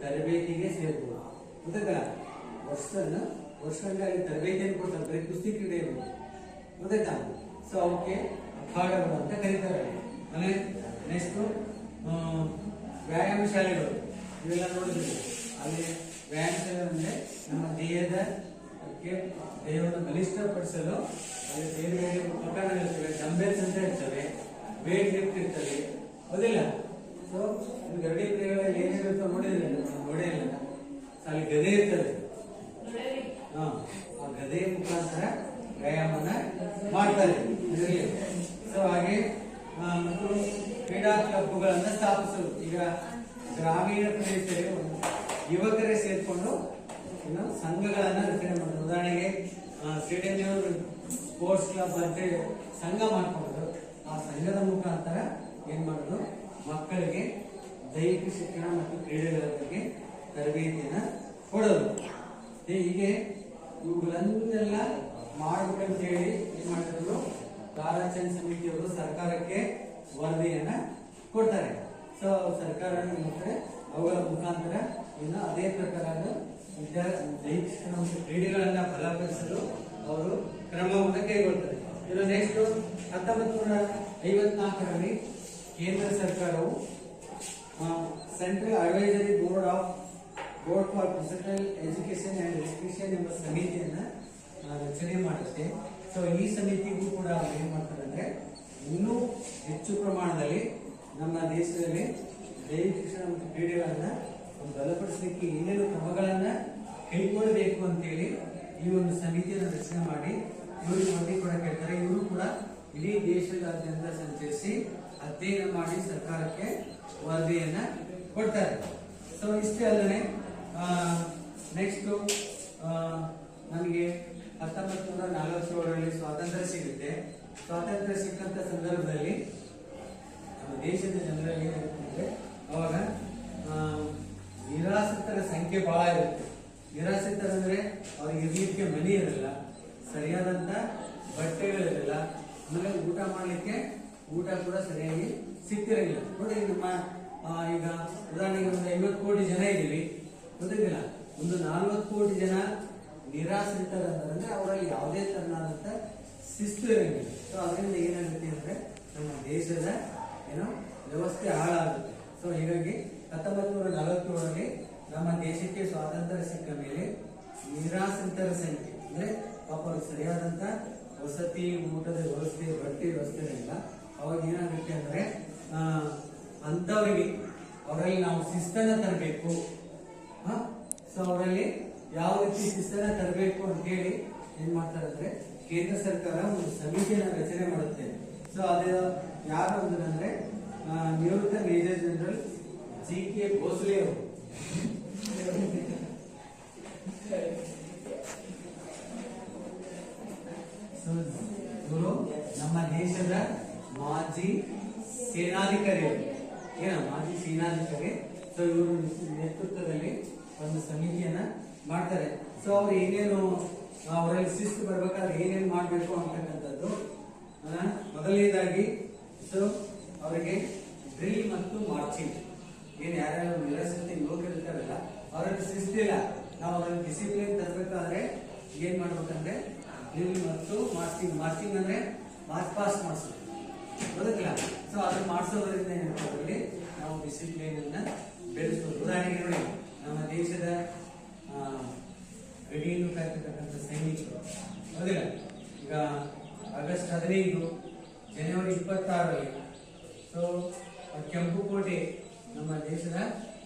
ತರಬೇತಿಗೆ ಸೇರ್ಬೋದು, ಗೊತ್ತಿಲ್ಲ. ವರ್ಷದಲ್ಲಿ ಅಲ್ಲಿ ತರಬೇತಿಯನ್ನು ಕೊಡ್ತಾರೆ, ಬರೀ ಕುಸ್ತಿ ಕ್ರೀಡೆ ಗೊತ್ತಾಯ್ತಾ. ಸೊ ಅವಕ್ಕೆ ಅಖಾಡಗಳು ಅಂತ ಕರೀತಾರೆ. ಆಮೇಲೆ ನೆಕ್ಸ್ಟ್ ವ್ಯಾಯಾಮ ಶಾಲೆಗಳು ಇವೆಲ್ಲ ನೋಡಿದ್ವಿ. ಅಲ್ಲಿ ವ್ಯಾಯಾಮ ಶಾಲೆ ಅಂದ್ರೆ ನಮ್ಮ ದೇಹವನ್ನು ಬಲಿಷ್ಠಪಡಿಸಲು ಅಲ್ಲಿ ಬೇರೆ ಬೇರೆ ಉಪಕರಣಗಳಿರ್ತವೆ, ಡಂಬೆಲ್ಸ್ ಅಂತ ಇರ್ತವೆ, ವೇಟ್ ಲಿಫ್ಟ್ ಇರ್ತವೆ, ಹೌದಿಲ್ಲ? ಸೊ ಗರಡಿ ಕ್ರಿಯೆಗಳಲ್ಲಿ ಏನೇನಿರ್ತವೆ ನೋಡಿದ್ರೆ ನೋಡಿಲ್ಲ. ಅಲ್ಲಿ ಗದೆ ಇರ್ತದೆ, ಆ ಗದೆಯ ಮುಖಾಂತರ ವ್ಯಾಯಾಮನ ಮಾಡ್ತಾರೆ. ಸೊ ಹಾಗೆ ಮತ್ತು ಕ್ರೀಡಾ ಕ್ಲಬ್ಗಳನ್ನ ಸ್ಥಾಪಿಸಲು ಈಗ ಗ್ರಾಮೀಣ ಪ್ರದೇಶದಲ್ಲಿ ಯುವಕರೇ ಸೇರ್ಕೊಂಡು ಸಂಘಗಳನ್ನ ರಚನೆ ಮಾಡೋದು. ಉದಾಹರಣೆಗೆ ಸ್ಟೇಡಿಯಂ ಸ್ಪೋರ್ಟ್ಸ್ ಕ್ಲಬ್ ಅಂತ ಸಂಘ ಮಾಡ್ಕೊಂಡು ಆ ಸಂಘದ ಮುಖಾಂತರ ಏನ್ ಮಾಡೋದು, ಮಕ್ಕಳಿಗೆ ದೈಹಿಕ ಶಿಕ್ಷಣ ಮತ್ತು ಕ್ರೀಡೆಗಳ ಬಗ್ಗೆ ತರಬೇತಿಯನ್ನ ಕೊಡೋದು. ಹೀಗೆ ಇವುಗಳನ್ನೆಲ್ಲ ಮಾಡ್ಬೇಕಂತ ಹೇಳಿ ಏನ್ ಮಾಡಿದ್ರು, ಕಾರ್ಯಾಚರಣೆ ಸಮಿತಿಯವರು ಸರ್ಕಾರಕ್ಕೆ ವರದಿಯನ್ನ ಕೊಡ್ತಾರೆ. ಸೊ ಸರ್ಕಾರ ಅವುಗಳ ಮುಖಾಂತರ ಇನ್ನು ಅದೇ ಪ್ರಕಾರದ ದೈಹಿಕ ಶಿಕ್ಷಣ ಮತ್ತು ಕ್ರೀಡೆಗಳನ್ನ ಬಲಪಡಿಸಲು ಅವರು ಕ್ರಮವನ್ನು ಕೈಗೊಳ್ತಾರೆ. ಇನ್ನು ನೆಕ್ಸ್ಟ್ 1954ರಲ್ಲಿ ಕೇಂದ್ರ ಸರ್ಕಾರವು central advisory board for professional education and restriction ಎಂಬ ಸಮಿತಿಯನ್ನ ರಚನೆ ಮಾಡುತ್ತೆ. ಸೊ ಈ ಸಮಿತಿಗೂ ಕೂಡ ಏನ್ ಮಾಡ್ತಾರೆ ಅಂದ್ರೆ ಇನ್ನೂ ಹೆಚ್ಚು ಪ್ರಮಾಣದಲ್ಲಿ ನಮ್ಮ ದೇಶದಲ್ಲಿ ದೈಹಿಕ ಶಿಕ್ಷಣ ಮತ್ತು ಕ್ರೀಡೆಗಳನ್ನ ಬಲಪಡಿಸಲಿಕ್ಕೆ ಏನೇನು ಕ್ರಮಗಳನ್ನ ಕೈಗೊಳ್ಳಬೇಕು ಅಂತೇಳಿ ಈ ಒಂದು ಸಮಿತಿಯನ್ನು ರಚನೆ ಮಾಡಿ ಇವರಿಗೆ ವರದಿ ಕೊಡಕ್ಕೆ ಹೇಳ್ತಾರೆ. ಇವರು ಕೂಡ ಇಡೀ ದೇಶದಾದ್ಯಂತ ಸಂಚರಿಸಿ ಅಧ್ಯಯನ ಮಾಡಿ ಸರ್ಕಾರಕ್ಕೆ ವರದಿಯನ್ನ ಕೊಡ್ತಾರೆ. ಸೊ ಇಷ್ಟೇ ಅಲ್ಲದೆ ನೆಕ್ಸ್ಟ್ ನಮಗೆ 1947ರಲ್ಲಿ ಸ್ವಾತಂತ್ರ್ಯ ಸಿಗುತ್ತೆ. ಸ್ವಾತಂತ್ರ್ಯ ಸಿಕ್ಕಂತ ಸಂದರ್ಭದಲ್ಲಿ ನಮ್ಮ ದೇಶದ ಜನರಲ್ಲಿ ಏನಾಗುತ್ತೆ, ಅವಾಗ ನಿರಾಶ್ರಿತರ ಸಂಖ್ಯೆ ಬಹಳ ಇರುತ್ತೆ. ನಿರಾಶ್ರಿತರಂದ್ರೆ ಅವ್ರಿಗೆ ಇರ್ಲಿಕ್ಕೆ ಮನೆ ಇರಲ್ಲ, ಸರಿಯಾದಂತ ಬಟ್ಟೆಗಳಿರಲ್ಲ, ಆಮೇಲೆ ಊಟ ಮಾಡ್ಲಿಕ್ಕೆ ಊಟ ಕೂಡ ಸರಿಯಾಗಿ ಸಿಗ್ತಿರಲಿಲ್ಲ. ನೋಡಿ ನಮ್ಮ ಈಗ ಉದಾಹರಣೆಗೆ ಒಂದು 50 ಕೋಟಿ ಜನ ಇದ್ದೀವಿ, ಗೊತ್ತಿಲ್ಲ, ಒಂದು 40 ಕೋಟಿ ಜನ ನಿರಾಶ್ರಿತರಂದ್ರೆ ಅವರಲ್ಲಿ ಯಾವುದೇ ತರನಾದಂತ ಶಿಸ್ತು ಇರಂಗಿಲ್ಲ. ಸೊ ಅದರಿಂದ ಏನಾಗುತ್ತೆ ಅಂದ್ರೆ ನಮ್ಮ ದೇಶದ ವ್ಯವಸ್ಥೆ ಹಾಳಾಗುತ್ತೆ. ಸೊ ಹೀಗಾಗಿ 1947ರಲ್ಲಿ ನಮ್ಮ ದೇಶಕ್ಕೆ ಸ್ವಾತಂತ್ರ್ಯ ಸಿಕ್ಕ ಮೇಲೆ ನಿರಾಶ್ರಿತರ ಸಂಖ್ಯೆ ಅಂದ್ರೆ ಪಾಪ ಸರಿಯಾದಂತ ವಸತಿ, ಊಟದ ವ್ಯವಸ್ಥೆ, ಬಟ್ಟೆ ವ್ಯವಸ್ಥೆ ಇಲ್ಲ. ಅವಾಗ ಏನಾಗುತ್ತೆ ಅಂದ್ರೆ ಅಂತವರಿಗೆ ಅವರಲ್ಲಿ ನಾವು ಶಿಸ್ತನ್ನ ತರಬೇಕು. ಸೊ ಅವರಲ್ಲಿ ಯಾವ ರೀತಿ ಶಿಸ್ತನ್ನ ತರಬೇಕು ಅಂತ ಹೇಳಿ ಏನ್ ಮಾಡ್ತಾರೆ ಅಂದ್ರೆ ಕೇಂದ್ರ ಸರ್ಕಾರ ಒಂದು ಸಮಿತಿಯನ್ನ ರಚನೆ ಮಾಡುತ್ತೆ. ಸೊ ಅದು ಯಾರು ಅಂದ್ರೆ ನಿವೃತ್ತ ಮೇಜರ್ ಜನರಲ್ GK ಭೋಸ್ಲೆ ಅವರು. ಇವರು ನಮ್ಮ ದೇಶದ ಮಾಜಿ ಸೇನಾಧಿಕಾರಿ, ಮಾಜಿ ಸೇನಾಧಿಕಾರಿ. ಸೊ ಇವರು ನೇತೃತ್ವದಲ್ಲಿ ಒಂದು ಸಮಿತಿಯನ್ನ ಮಾಡ್ತಾರೆ. ಸೊ ಅವ್ರು ಏನೇನು ಅವರಲ್ಲಿ ಶಿಸ್ತು ಬರ್ಬೇಕಾದ್ರೆ ಏನೇನು ಮಾಡ್ಬೇಕು ಅಂತಕ್ಕಂಥದ್ದು ಮೊದಲನೇದಾಗಿ ಸೊ ಅವರಿಗೆ ಡ್ರಿಲ್ ಮತ್ತು ಮಾರ್ಚಿಂಗ್, ಏನ್ ಯಾರ್ಯಾರು ನಿರಾಶ್ರಿತ ಯುವಕರಿರ್ತಾರಲ್ಲ ಅವರಲ್ಲಿ ಶಿಸ್ತಿಲ್ಲ, ನಾವು ಅವರಲ್ಲಿ ಡಿಸಿಪ್ಲಿನ್ ತರಬೇಕಾದ್ರೆ ಏನ್ ಮಾಡ್ಬೇಕಂದ್ರೆ ಡ್ರಿಲ್ ಮತ್ತು ಮಾರ್ಚಿಂಗ್. ಮಾರ್ಚಿಂಗ್ ಅಂದ್ರೆ ಮಾರ್ಚ್ ಪಾಸ್ಟ್ ಮಾಡಿಸೋದು, ಗೊತ್ತಿಲ್ಲ. ಸೊ ಅದನ್ನ ಮಾಡಿಸೋದ್ರಿಂದ ಏನಾಗ್ತದೆ, ನಾವು ಡಿಸಿಪ್ಲಿನ್ ಅನ್ನ ಬೆಳೆಸಬಹುದು. ಉದಾಹರಣೆಗೆ ನೋಡಿ, ನಮ್ಮ ದೇಶದ ಗಡಿಯನ್ನು ಕಾಯ್ತಕ್ಕಂಥ ಸೈನಿಕರು, ಹೌದಿಲ್ಲ, ಈಗ ಆಗಸ್ಟ್ 15 ಜನವರಿ 26ರಲ್ಲಿ ಸೊ ಕೆಂಪುಕೋಟೆ, ನಮ್ಮ ದೇಶದ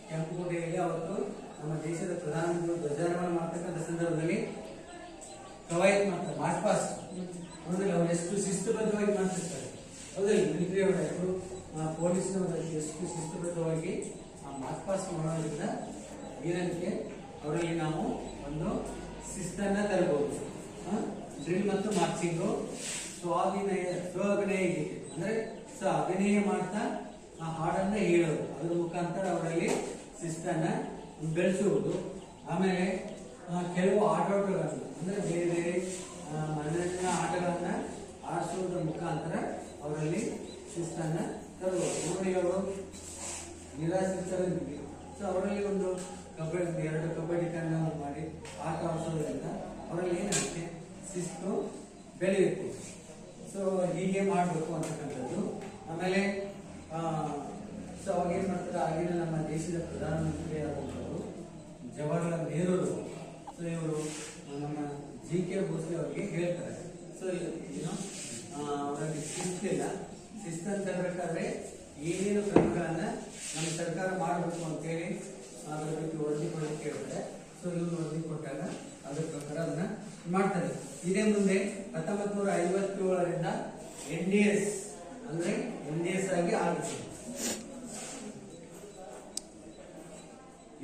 ಕೆಂಪುಕೋಟೆಯಲ್ಲಿ ಅವತ್ತು ನಮ್ಮ ದೇಶದ ಪ್ರಧಾನಮಂತ್ರಿ ಧ್ವಜಾರೋಹಣ ಮಾಡ್ತಕ್ಕಂಥ ಸಂದರ್ಭದಲ್ಲಿ ಕವಾಯತ್ ಮಾಡ್ತಾರೆ, ಮಾರ್ಚ್ ಪಾಸ್ಟ್. ಹೌದಿಲ್ಲ, ಅವ್ರು ಎಷ್ಟು ಶಿಸ್ತುಬದ್ಧವಾಗಿ ಮಾಡ್ತಿರ್ತಾರೆ, ಹೌದಿಲ್ಲ, ಮಿಲಿಟರಿ ಅವರಾಯ್ತು, ಪೊಲೀಸ್ನವರು ಎಷ್ಟು ಶಿಸ್ತುಬದ್ಧವಾಗಿ ಆ ಮಾರ್ಚ್ ಪಾಸ್ಟ್ ಮಾಡೋದ್ರಿಂದ ಏನಾಗುತ್ತೆ, ಅವರಲ್ಲಿ ನಾವು ಒಂದು ಶಿಸ್ತನ್ನ ತರಬಹುದು. ಡ್ರಿಲ್ ಮತ್ತು ಮಾರ್ಚಿಂಗು, ಸ್ವಾಭಿನಯ ಗೀತೆ ಅಂದ್ರೆ ಅಭಿನಯ ಮಾಡ್ತಾ ಆ ಹಾಡನ್ನ ಹೇಳೋದು, ಅದ್ರ ಮುಖಾಂತರ ಅವರಲ್ಲಿ ಶಿಸ್ತನ್ನ ಬೆಳೆಸುವುದು. ಆಮೇಲೆ ಕೆಲವು ಆಟೋಟಗಳನ್ನು ಅಂದ್ರೆ ಬೇರೆ ಬೇರೆ ಮನರಂಜನಾ ಆಟಗಳನ್ನ ಆಡಿಸುವುದರ ಮುಖಾಂತರ ಅವರಲ್ಲಿ ಶಿಸ್ತನ್ನ ತರಬಹುದು. ನೋಡಿ, ಅವರು ನಿರಾಶ್ರಿತರಿಗೆ ಸೊ ಅವರಲ್ಲಿ ಒಂದು ಕಬಡ್ಡಿ, 2 ಕಬಡ್ಡಿ ತಂಡವನ್ನು ಮಾಡಿ ಆಟ ಆಡಿಸೋದ್ರಿಂದ ಅವರಲ್ಲಿ ಏನಾಗುತ್ತೆ, ಶಿಸ್ತು ಬೆಳೆಯುತ್ತೆ. ಸೊ ಹೀಗೆ ಮಾಡಬೇಕು ಅಂತಕ್ಕಂಥದ್ದು. ಆಮೇಲೆ ಸೊ ಅವಾಗ ಏನ್ ಮಾಡ್ತಾರೆ, ಆಗಿನ ನಮ್ಮ ದೇಶದ ಪ್ರಧಾನಮಂತ್ರಿಯಾದಂಥವರು ಜವಾಹರ್ಲಾಲ್ ನೆಹರು. ಸೊ ಇವರು ನಮ್ಮ ಜಿ.ಕೆ. ಭೋಸ್ಲೆ ಅವರಿಗೆ ಹೇಳ್ತಾರೆ. ಸೊ ಏನು ಅವರಲ್ಲಿ ಶಿಸ್ತಿಲ್ಲ, ಶಿಸ್ತನ್ನು ತರಬೇಕಾದ್ರೆ ಏನೇನು ಕ್ರಮಗಳನ್ನ ನಮ್ಮ ಸರ್ಕಾರ ಮಾಡಬೇಕು ಅಂತೇಳಿ ಅದರ ಬಗ್ಗೆ ವರದಿ ಕೊಡಲಿಕ್ಕೆ ಹೇಳ್ತಾರೆ. ಸೊ ಇವರು ವರದಿ ಕೊಟ್ಟಾಗ ಅದರ ಪ್ರಕಾರ ಅದನ್ನ ಮಾಡ್ತಾರೆ. ಇದೇ ಮುಂದೆ 1957ರಿಂದ NDS ಅಂದ್ರೆ NDS ಆಗಿ ಆಗುತ್ತೆ.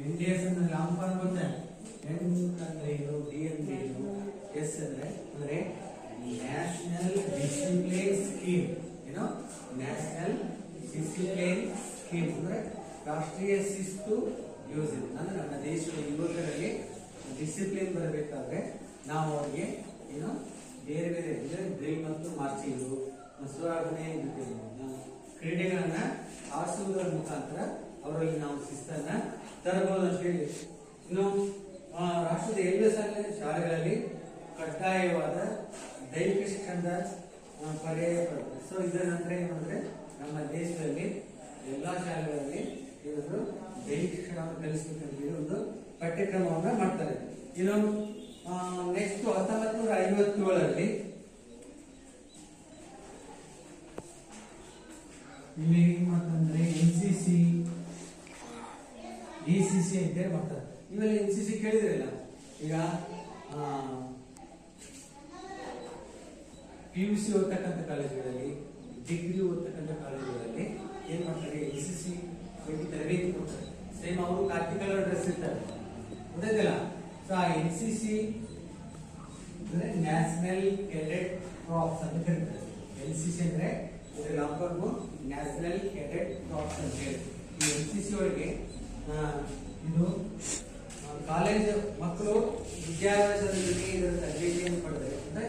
NDS ಅಂದ್ರೆ ಲಾಂಗ್ ಫಾರ್ಮ್ ಗೊತ್ತಾ? N ಅಂದ್ರೆ ಏನು, D ಅಂದ್ರೆ ಏನು, S ಅಂದ್ರೆ ನ್ಯಾಷನಲ್ ಡಿಸಿಪ್ಲಿನ್ ಸ್ಕೀಮ್. ಏನೋ ನ್ಯಾಷನಲ್ ಡಿಸಿಪ್ಲಿನ್ ಸ್ಕೀಮ್ ಅಂದ್ರೆ ರಾಷ್ಟ್ರೀಯ ಶಿಸ್ತು ಯೋಜನೆ. ಅಂದ್ರೆ ನಮ್ಮ ದೇಶದ ಯುವಕರಲ್ಲಿ ಡಿಸಿಪ್ಲಿನ್ ಬರಬೇಕಾದ್ರೆ ನಾವು ಅವರಿಗೆ ಏನೋ ಬೇರೆ ಬೇರೆ ಡ್ರಿಲ್ ಮತ್ತು ಮಾರ್ಚಿಂಗ್, ಸುಧಾರಣೆ ಕ್ರೀಡೆಗಳನ್ನ ಆರಿಸುವುದರ ಮುಖಾಂತರ ಅವರಲ್ಲಿ ನಾವು ಶಿಸ್ತನ್ನ ತರಬಹುದು ಅಂತ ಹೇಳಿ. ಇನ್ನು ರಾಷ್ಟ್ರದ ಎಲ್ಲ ಶಾಲೆಗಳಲ್ಲಿ ಕಡ್ಡಾಯವಾದ ದೈಹಿಕ ಶಿಕ್ಷಣದ ಪರ್ಯಾಯ ಪಡೆದಿದೆ. ಸೊ ಇದರ ನಂತರ ಏನಂದ್ರೆ ನಮ್ಮ ದೇಶದಲ್ಲಿ ಎಲ್ಲಾ ಶಾಲೆಗಳಲ್ಲಿ ಇವರು ದೈಹಿಕ ಶಿಕ್ಷಣವನ್ನು ಕಲಿಸಬೇಕಂತ ಒಂದು ಪಠ್ಯಕ್ರಮವನ್ನ ಮಾಡ್ತಾರೆ. ಇನ್ನು ನೆಕ್ಸ್ಟ್ 1957ರಲ್ಲಿ ಇಲ್ಲಿ ಏನ್ ಮಾಡ್ತಂದ್ರೆ NCC, ACC ಅಂತ ಹೇಳಿ ಮಾಡ್ತಾರೆ. ಇವೆಲ್ಲ NCC ಕೇಳಿದ್ರಲ್ಲ, ಈಗ PUC ಓದ್ತಕ್ಕಂಥ ಕಾಲೇಜುಗಳಲ್ಲಿ, ಡಿಗ್ರಿ ಓದ್ತಕ್ಕಂಥ ಕಾಲೇಜುಗಳಲ್ಲಿ ಏನ್ ಮಾಡ್ತಾರೆ, NCC ಬಗ್ಗೆ ತರಬೇತಿ ಕೊಡ್ತಾರೆ. ಸೇಮ್ ಅವರು ಖಾಕಿ ಕಲರ್ ಡ್ರೆಸ್ ಇರ್ತಾರೆ, ಗೊತ್ತಾಯ್ತಲ್ಲ. ಸೊ ಆ NCC ಅಂದ್ರೆ ನ್ಯಾಷನಲ್ ಕೆಡೆಟ್ ಕಾರ್ಪ್ಸ್ ಅಂತ ಕರೀತಾರೆ. NCC ಅಂದ್ರೆ ಇದರ ಲಾಂಗ್ ನ್ಯಾಷನಲ್ ಕೆಡೆಟ್ ಕಾರ್ಪ್ಸ್ ಅಂತ ಹೇಳಿ. ಈ NCC ಒಳಗೆ ಇದು ಕಾಲೇಜ್ ಮಕ್ಕಳು ವಿದ್ಯಾಭ್ಯಾಸದಲ್ಲಿ ಇದರ ತರಬೇತಿಯನ್ನು ಪಡೆದರೆ, ಅಂದ್ರೆ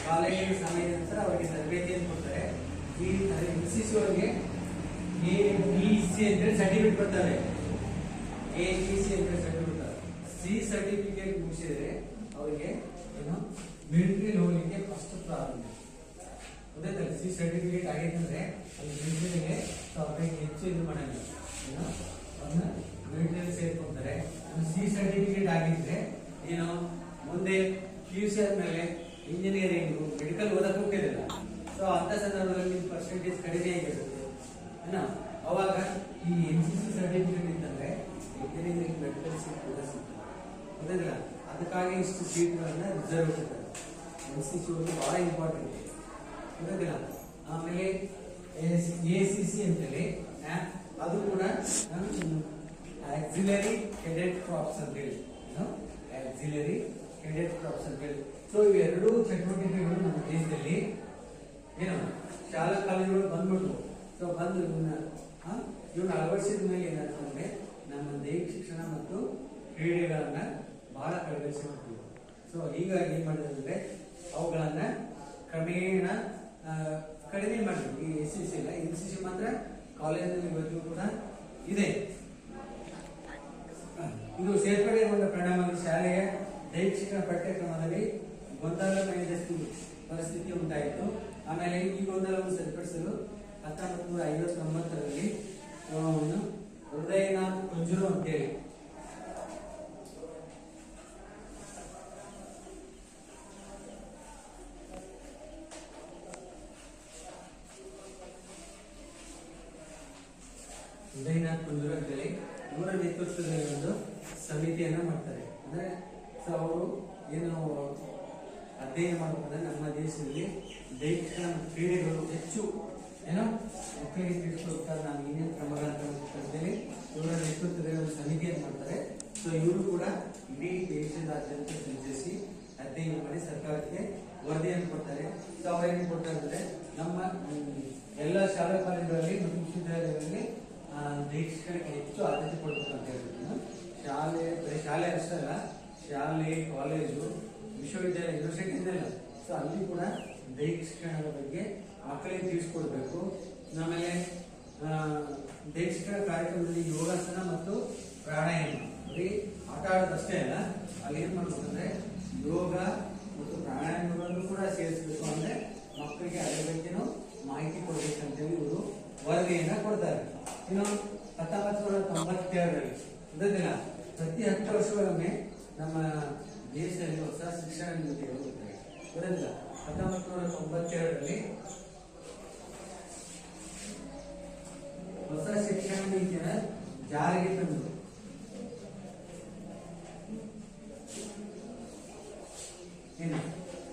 ಕಾಲೇಜಿನ ಸಮಯದ ನಂತರ ಅವರಿಗೆ ತರಬೇತಿಯನ್ನು ಕೊಡ್ತಾರೆ. ಈ NCC ಒಳಗೆ ABC ಅಂತ ಸರ್ಟಿಫಿಕೇಟ್ ಬರ್ತಾರೆ. ABC ಅಂತ ಸರ್ಟಿಫಿಕೇಟ್, C ಸರ್ಟಿಫಿಕೇಟ್ ಮುಗಿಸಿದ್ರೆ ಅವರಿಗೆ ಏನು ಮಿಲಿಟರಿ ಹೋಗ್ಲಿಕ್ಕೆ ಫಸ್ಟ್ ಪ್ರಾರಂಭ. ಗೊತ್ತಾಯ್ತಲ್ಲ, C ಸರ್ಟಿಫಿಕೇಟ್ ಆಗೈತಂದ್ರೆ ಅಲ್ಲಿ ಮಿಲಿಟರಿಗೆ ಅವ್ರಿಗೆ ಹೆಚ್ಚು ಇದು ಮಾಡಲ್ಲ, ಏನೋ ಅದನ್ನ ಮಿಲಿಟರಿ ಸೇರ್ಕೊಂತಾರೆ. C ಸರ್ಟಿಫಿಕೇಟ್ ಆಗಿದ್ರೆ ಏನು ಮುಂದೆ PUC ಆದ್ಮೇಲೆ ಇಂಜಿನಿಯರಿಂಗ್, ಮೆಡಿಕಲ್ ಓದಕ್ಕೆ ಹೋಗ್ತಿರಲಿಲ್ಲ. ಸೊ ಅಂತ ಸಂದರ್ಭದಲ್ಲಿ ಪರ್ಸೆಂಟೇಜ್ ಕಡಿಮೆ ಆಗಿರುತ್ತೆ ಏನೋ, ಅವಾಗ ಈ NCC ಸರ್ಟಿಫಿಕೇಟ್ ಇತ್ತಂದ್ರೆ ಇಂಜಿನಿಯರಿಂಗ್, ಮೆಡಿಕಲ್ ಸೀಟ್ ಕೂಡ ಸಿಗ್ತದೆ. ಗೊತ್ತಿಲ್ಲ, ಅದಕ್ಕಾಗಿ ಇಷ್ಟು ಸೀಟ್ಗಳನ್ನ ರಿಸರ್ವ್ ಇರ್ತಾರೆ. NCC ಬಹಳ ಇಂಪಾರ್ಟೆಂಟ್, ಗೊತ್ತಿಲ್ಲ. ಆಮೇಲೆ ACC ಅಂತೇಳಿ ಅದು ಕೂಡ ಆಕ್ಸಿಲರಿ ಕೆಡೆಟ್ ಕಾರ್ಪ್ಸ್ ಅಂತ ಹೇಳಿ, ಆಕ್ಸಿಲರಿ ಕೆಡೆಟ್ ಕಾರ್ಪ್ಸ್ ಅಂತ ಹೇಳಿ. ಸೊ ಇವೆರಡೂ ಚಟುವಟಿಕೆಗಳು ನಮ್ಮ ದೇಶದಲ್ಲಿ ಏನು ಶಾಲಾ ಕಾಲೇಜುಗಳು ಬಂದ್ಬಿಟ್ವು. ಸೊ ಬಂದು ಇವನ್ನ ಅಳವಡಿಸಿದ ಮೇಲೆ ಏನಾಗ್ತದೆ, ನಮ್ಮ ದೈಹಿಕ ಶಿಕ್ಷಣ ಮತ್ತು ಕ್ರೀಡೆಗಳನ್ನ ಬಹಳ ಕಡೆಗಣಿಸಿಬಿಡ್ತೀವಿ. ಸೊ ಈಗ ಏನ್ ಮಾಡಿದ್ರೆ ಅವುಗಳನ್ನ ಕ್ರಮೇಣ ಕಡಿಮೆ ಮಾಡಿದ್ವಿ. ಈ NCC ಇಲ್ಲ, NCC ಮಾತ್ರ ಕಾಲೇಜಿನಲ್ಲಿ ಇವತ್ತು ಕೂಡ ಇದೆ. ಇದು ಸೇರ್ಪಡೆಗೊಂಡ ಪರಿಣಾಮವಾಗಿ ಶಾಲೆಯ ದೈಹಿಕ ಶಿಕ್ಷಣ ಪಠ್ಯಕ್ರಮದಲ್ಲಿ ಗೊಂದಲಮಯ ಪರಿಸ್ಥಿತಿ ಉಂಟಾಯಿತು. ಆಮೇಲೆ ಈ ಗೊಂದಲವನ್ನು ಸರಿಪಡಿಸಲು 1959ರಲ್ಲಿ ಹೃದಯನಾಥ್ ಕುಂಜರು ಅಂತೇಳಿ ಅಂತೇಳಿ ಇವರ ನೇತೃತ್ವದಲ್ಲಿ ಒಂದು ಸಮಿತಿಯನ್ನ ಮಾಡ್ತಾರೆ. ಅಂದ್ರೆ ಸೊ ಅವರು ಏನು ಅಧ್ಯಯನ ಮಾಡಬೇಕಂದ್ರೆ ನಮ್ಮ ದೇಶದಲ್ಲಿ ದೈಹಿಕ ಶಿಕ್ಷಣ ಮತ್ತು ಕ್ರೀಡೆಗಳು ಹೆಚ್ಚು ಏನೋ ಮಕ್ಕಳಿಗೆ ತಿಳಿಸ್ಕೊಡ್ತಾರೆ, ನಾವು ಏನೇನು ಕ್ರಮಗಳಂತೇಳಿ ಇವರ ನೇತೃತ್ವದಲ್ಲಿ ಒಂದು ಸಮಿತಿಯನ್ನು ಮಾಡ್ತಾರೆ. ಸೊ ಇವರು ಕೂಡ ಇಡೀ ದೇಶದಾದ್ಯಂತ ಸಂಚರಿಸಿ ಅಧ್ಯಯನ ಮಾಡಿ ಸರ್ಕಾರಕ್ಕೆ ವರದಿಯನ್ನು ಕೊಡ್ತಾರೆ. ಸೊ ಅವರೇನು ಕೊಡ್ತಾರೆ ಅಂದ್ರೆ ನಮ್ಮ ಎಲ್ಲ ಶಾಲಾ ಕಾಲೇಜುಗಳಲ್ಲಿ ಮತ್ತು ವಿಶ್ವವಿದ್ಯಾಲಯಗಳಲ್ಲಿ ದೈಹಿಕ ಶಿಕ್ಷಣಕ್ಕೆ ಹೆಚ್ಚು ಆದ್ಯತೆ ಕೊಡಬೇಕು ಅಂತ ಹೇಳ್ಬಿಟ್ಟು ಶಾಲೆ, ಬರೀ ಶಾಲೆ ಅಷ್ಟೇ ಅಲ್ಲ, ಶಾಲೆ, ಕಾಲೇಜು, ವಿಶ್ವವಿದ್ಯಾಲಯ, ಯೂನಿವರ್ಸಿಟಿ ಇದೆಲ್ಲ. ಸೊ ಅಲ್ಲಿ ಕೂಡ ದೈಹಿಕ ಶಿಕ್ಷಣದ ಬಗ್ಗೆ ಮಕ್ಕಳಿಗೆ ತಿಳಿಸ್ಕೊಡ್ಬೇಕು. ಆಮೇಲೆ ದೈಹಿಕ ಶಿಕ್ಷಣ ಕಾರ್ಯಕ್ರಮದಲ್ಲಿ ಯೋಗಾಸನ ಮತ್ತು ಪ್ರಾಣಾಯಾಮ, ಬರೀ ಆಟ ಆಡೋದಷ್ಟೇ ಅಲ್ಲ, ಅಲ್ಲಿ ಏನ್ ಮಾಡ್ಬೇಕಂದ್ರೆ ಯೋಗ ಮತ್ತು ಪ್ರಾಣಾಯಾಮಗಳನ್ನು ಕೂಡ ಸೇರಿಸಬೇಕು. ಅಂದ್ರೆ ಮಕ್ಕಳಿಗೆ ಅದರ ಬಗ್ಗೆನೂ ಮಾಹಿತಿ ಕೊಡ್ಬೇಕಂತೇಳಿ ಇವರು ವರದಿಯನ್ನ ಕೊಡ್ತಾರೆ. ಇನ್ನು 1992 ತೊಂಬತ್ತೇಳರಲ್ಲಿ ಗೊತ್ತಿಲ್ಲ, ಪ್ರತಿ 10 ವರ್ಷಗಳೊಮ್ಮೆ ನಮ್ಮ ದೇಶದಲ್ಲಿ ಹೊಸ ಶಿಕ್ಷಣ ನೀತಿ ಹೋಗುತ್ತದೆ. ಗೊತ್ತಿಲ್ಲ, 1992ರಲ್ಲಿ ಹೊಸ ಶಿಕ್ಷಣ ನೀತಿಯನ್ನು ಜಾರಿಗೆ ತಂದರು. ಏನು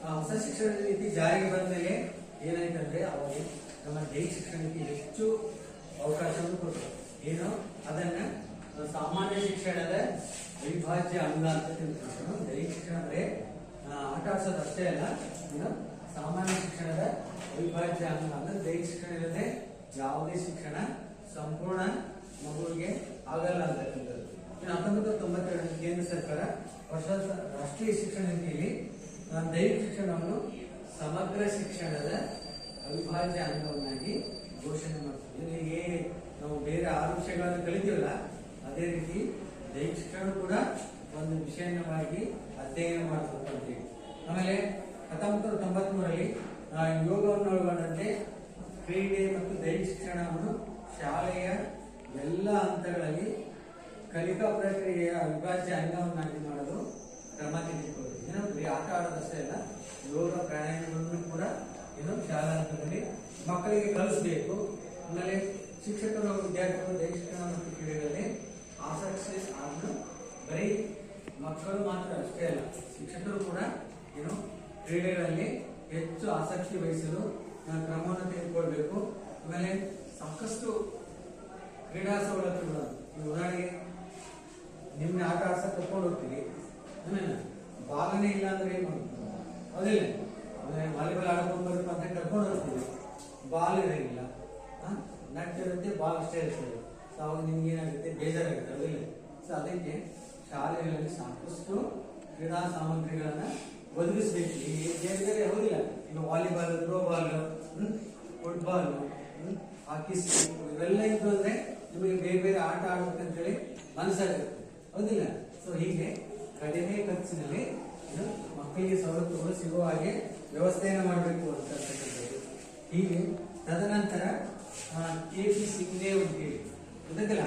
ಆ ಹೊಸ ಶಿಕ್ಷಣ ನೀತಿ ಜಾರಿಗೆ ಬಂದ ಮೇಲೆ ಏನಾಯ್ತಂದ್ರೆ ಅವಾಗ ನಮ್ಮ ದೈಹಿಕ ಶಿಕ್ಷಣಕ್ಕೆ ಹೆಚ್ಚು ಅವಕಾಶವನ್ನು ಕೊಟ್ಟರು. ಏನು ಅದನ್ನ ಸಾಮಾನ್ಯ ಶಿಕ್ಷಣದ ಅವಿಭಾಜ್ಯ ಅಂಗ ಅಂತ ತಿಳ್ಕೊಂಡು, ದೈಹಿಕ ಶಿಕ್ಷಣ ಅಂದ್ರೆ ಆಟ ಆಡ್ಸೋದು ಅಷ್ಟೇ ಅಲ್ಲ, ಏನು ಸಾಮಾನ್ಯ ಶಿಕ್ಷಣದ ಅವಿಭಾಜ್ಯ ಅಂಗ ಅಂದ್ರೆ ದೈಹಿಕ ಶಿಕ್ಷಣ ಇಲ್ಲದೆ ಯಾವುದೇ ಶಿಕ್ಷಣ ಸಂಪೂರ್ಣ ಮಗುವಿಗೆ ಆಗಲ್ಲ ಅಂತಕ್ಕಂಥದ್ದು. ಇನ್ನು 1992 ಕೇಂದ್ರ ಸರ್ಕಾರ ಹೊಸ ರಾಷ್ಟ್ರೀಯ ಶಿಕ್ಷಣ ನೀತಿಯಲ್ಲಿ ದೈಹಿಕ ಶಿಕ್ಷಣವನ್ನು ಸಮಗ್ರ ಶಿಕ್ಷಣದ ಅವಿಭಾಜ್ಯ ಅಂಗವನ್ನಾಗಿ ಘೋಷಣೆ ಮಾಡ್ತೀವಿ. ಹೀಗೆ ನಾವು ಬೇರೆ 6 ವಿಷಯಗಳನ್ನು ಕಲಿತೀವಲ್ಲ, ಅದೇ ರೀತಿ ದೈಹಿಕ ಶಿಕ್ಷಣ ಕೂಡ ಒಂದು ವಿಷಯವಾಗಿ ಅಧ್ಯಯನ ಮಾಡಬೇಕು ಅಂತೀವಿ. ಆಮೇಲೆ 1993ರಲ್ಲಿ ಯೋಗವನ್ನು ಒಳಗೊಂಡಂತೆ ಕ್ರೀಡೆ ಮತ್ತು ದೈಹಿಕ ಶಿಕ್ಷಣವನ್ನು ಶಾಲೆಯ ಎಲ್ಲ ಹಂತಗಳಲ್ಲಿ ಕಲಿಕಾ ಪ್ರಕ್ರಿಯೆಯ ಅವಿಭಾಜ್ಯ ಅಂಗವನ್ನಾಗಿ ಮಾಡಲು ಕ್ರಮ ತೆಗೆದುಕೊಳ್ಳುವುದು. ಏನೋ ಬರೀ ಆಟ ಆಡೋದಷ್ಟೇ ಅಲ್ಲ, ಯೋಗ ಪ್ರಾಣಾಯಾಮವನ್ನು ಕೂಡ ಏನು ಶಾಲಾ ಹಂತದಲ್ಲಿ ಮಕ್ಕಳಿಗೆ ಕಲಿಸಬೇಕು. ಆಮೇಲೆ ಶಿಕ್ಷಕರು ಹಾಗೂ ವಿದ್ಯಾರ್ಥಿಗಳು ದೈಹಿಕ ಶಿಕ್ಷಣ ಮತ್ತು ಕ್ರೀಡೆಗಳಲ್ಲಿ ಆಸಕ್ತಿ ಆಗಲು ಬರೀ ಮಕ್ಕಳು ಮಾತ್ರ ಅಷ್ಟೇ ಅಲ್ಲ, ಶಿಕ್ಷಕರು ಕೂಡ ಏನು ಕ್ರೀಡೆಗಳಲ್ಲಿ ಹೆಚ್ಚು ಆಸಕ್ತಿ ವಹಿಸಲು ಕ್ರಮವನ್ನು ತೆಗೆದುಕೊಳ್ಬೇಕು. ಆಮೇಲೆ ಸಾಕಷ್ಟು ಕ್ರೀಡಾ ಸವಲತ್ತುಗಳು, ಉದಾಹರಣೆಗೆ ನಿಮ್ನೆ ಆಟ ಆಡ್ಸಕ್ ಕರ್ಕೊಂಡು ಹೋಗ್ತೀವಿ, ಬಾಲನೇ ಇಲ್ಲ ಅಂದ್ರೆ ಏನ್ ಮಾಡ್ತೀವಿ, ಅದಿಲ್ಲ ವಾಲಿಬಾಲ್ ಆಡ್ಕೊಂಡು ಬರ್ಬೇಕು ಅಂತ ಕರ್ಕೊಂಡು ಹೋಗ್ತೀವಿ, ಬಾಲ್ ಇರಂಗಿಲ್ಲ, ನಟ್ ಇರುತ್ತೆ, ಬಾಲ್ ಅಷ್ಟೇ ಇರ್ತದೆ. ಸೊ ಅವಾಗ ನಿಮ್ಗೆ ಏನಾಗುತ್ತೆ, ಬೇಜಾರಾಗುತ್ತೆ, ಅದಿಲ್ಲ. ಸೊ ಅದಕ್ಕೆ ಶಾಲೆಗಳಲ್ಲಿ ಸಾಕಷ್ಟು ಕ್ರೀಡಾ ಸಾಮಗ್ರಿಗಳನ್ನ ಒದಗಿಸ್ಬೇಕು. ಬೇರೆ ಬೇರೆ ಹೋಗಿಲ್ಲ, ಈಗ ವಾಲಿಬಾಲ್, ಥ್ರೋಬಾಲ್, ಫುಟ್ಬಾಲ್, ಹಾಕಿ ಸ್ಟಿಕ್ ಇವೆಲ್ಲ ಇದ್ದು ಅಂದ್ರೆ ನಿಮಗೆ ಬೇರೆ ಬೇರೆ ಆಟ ಆಡ್ಬೇಕಂತೇಳಿ ಮನಸ್ಸಾಗುತ್ತೆ, ಹೌದಿಲ್ಲ. ಸೊ ಹೀಗೆ ಕಡಿಮೆ ಖರ್ಚಿನಲ್ಲಿ ಮಕ್ಕಳಿಗೆ ಸವಲತ್ತುಗಳು ಸಿಗುವ ಹಾಗೆ ವ್ಯವಸ್ಥೆಯನ್ನು ಮಾಡಬೇಕು ಅಂತಕ್ಕಂಥದ್ದು. ಹೀಗೆ ತದನಂತರ KP ಸಿಂಗ್ದೇವ್ ಅಂತ ಹೇಳಿ ಗೊತ್ತಿಲ್ಲ.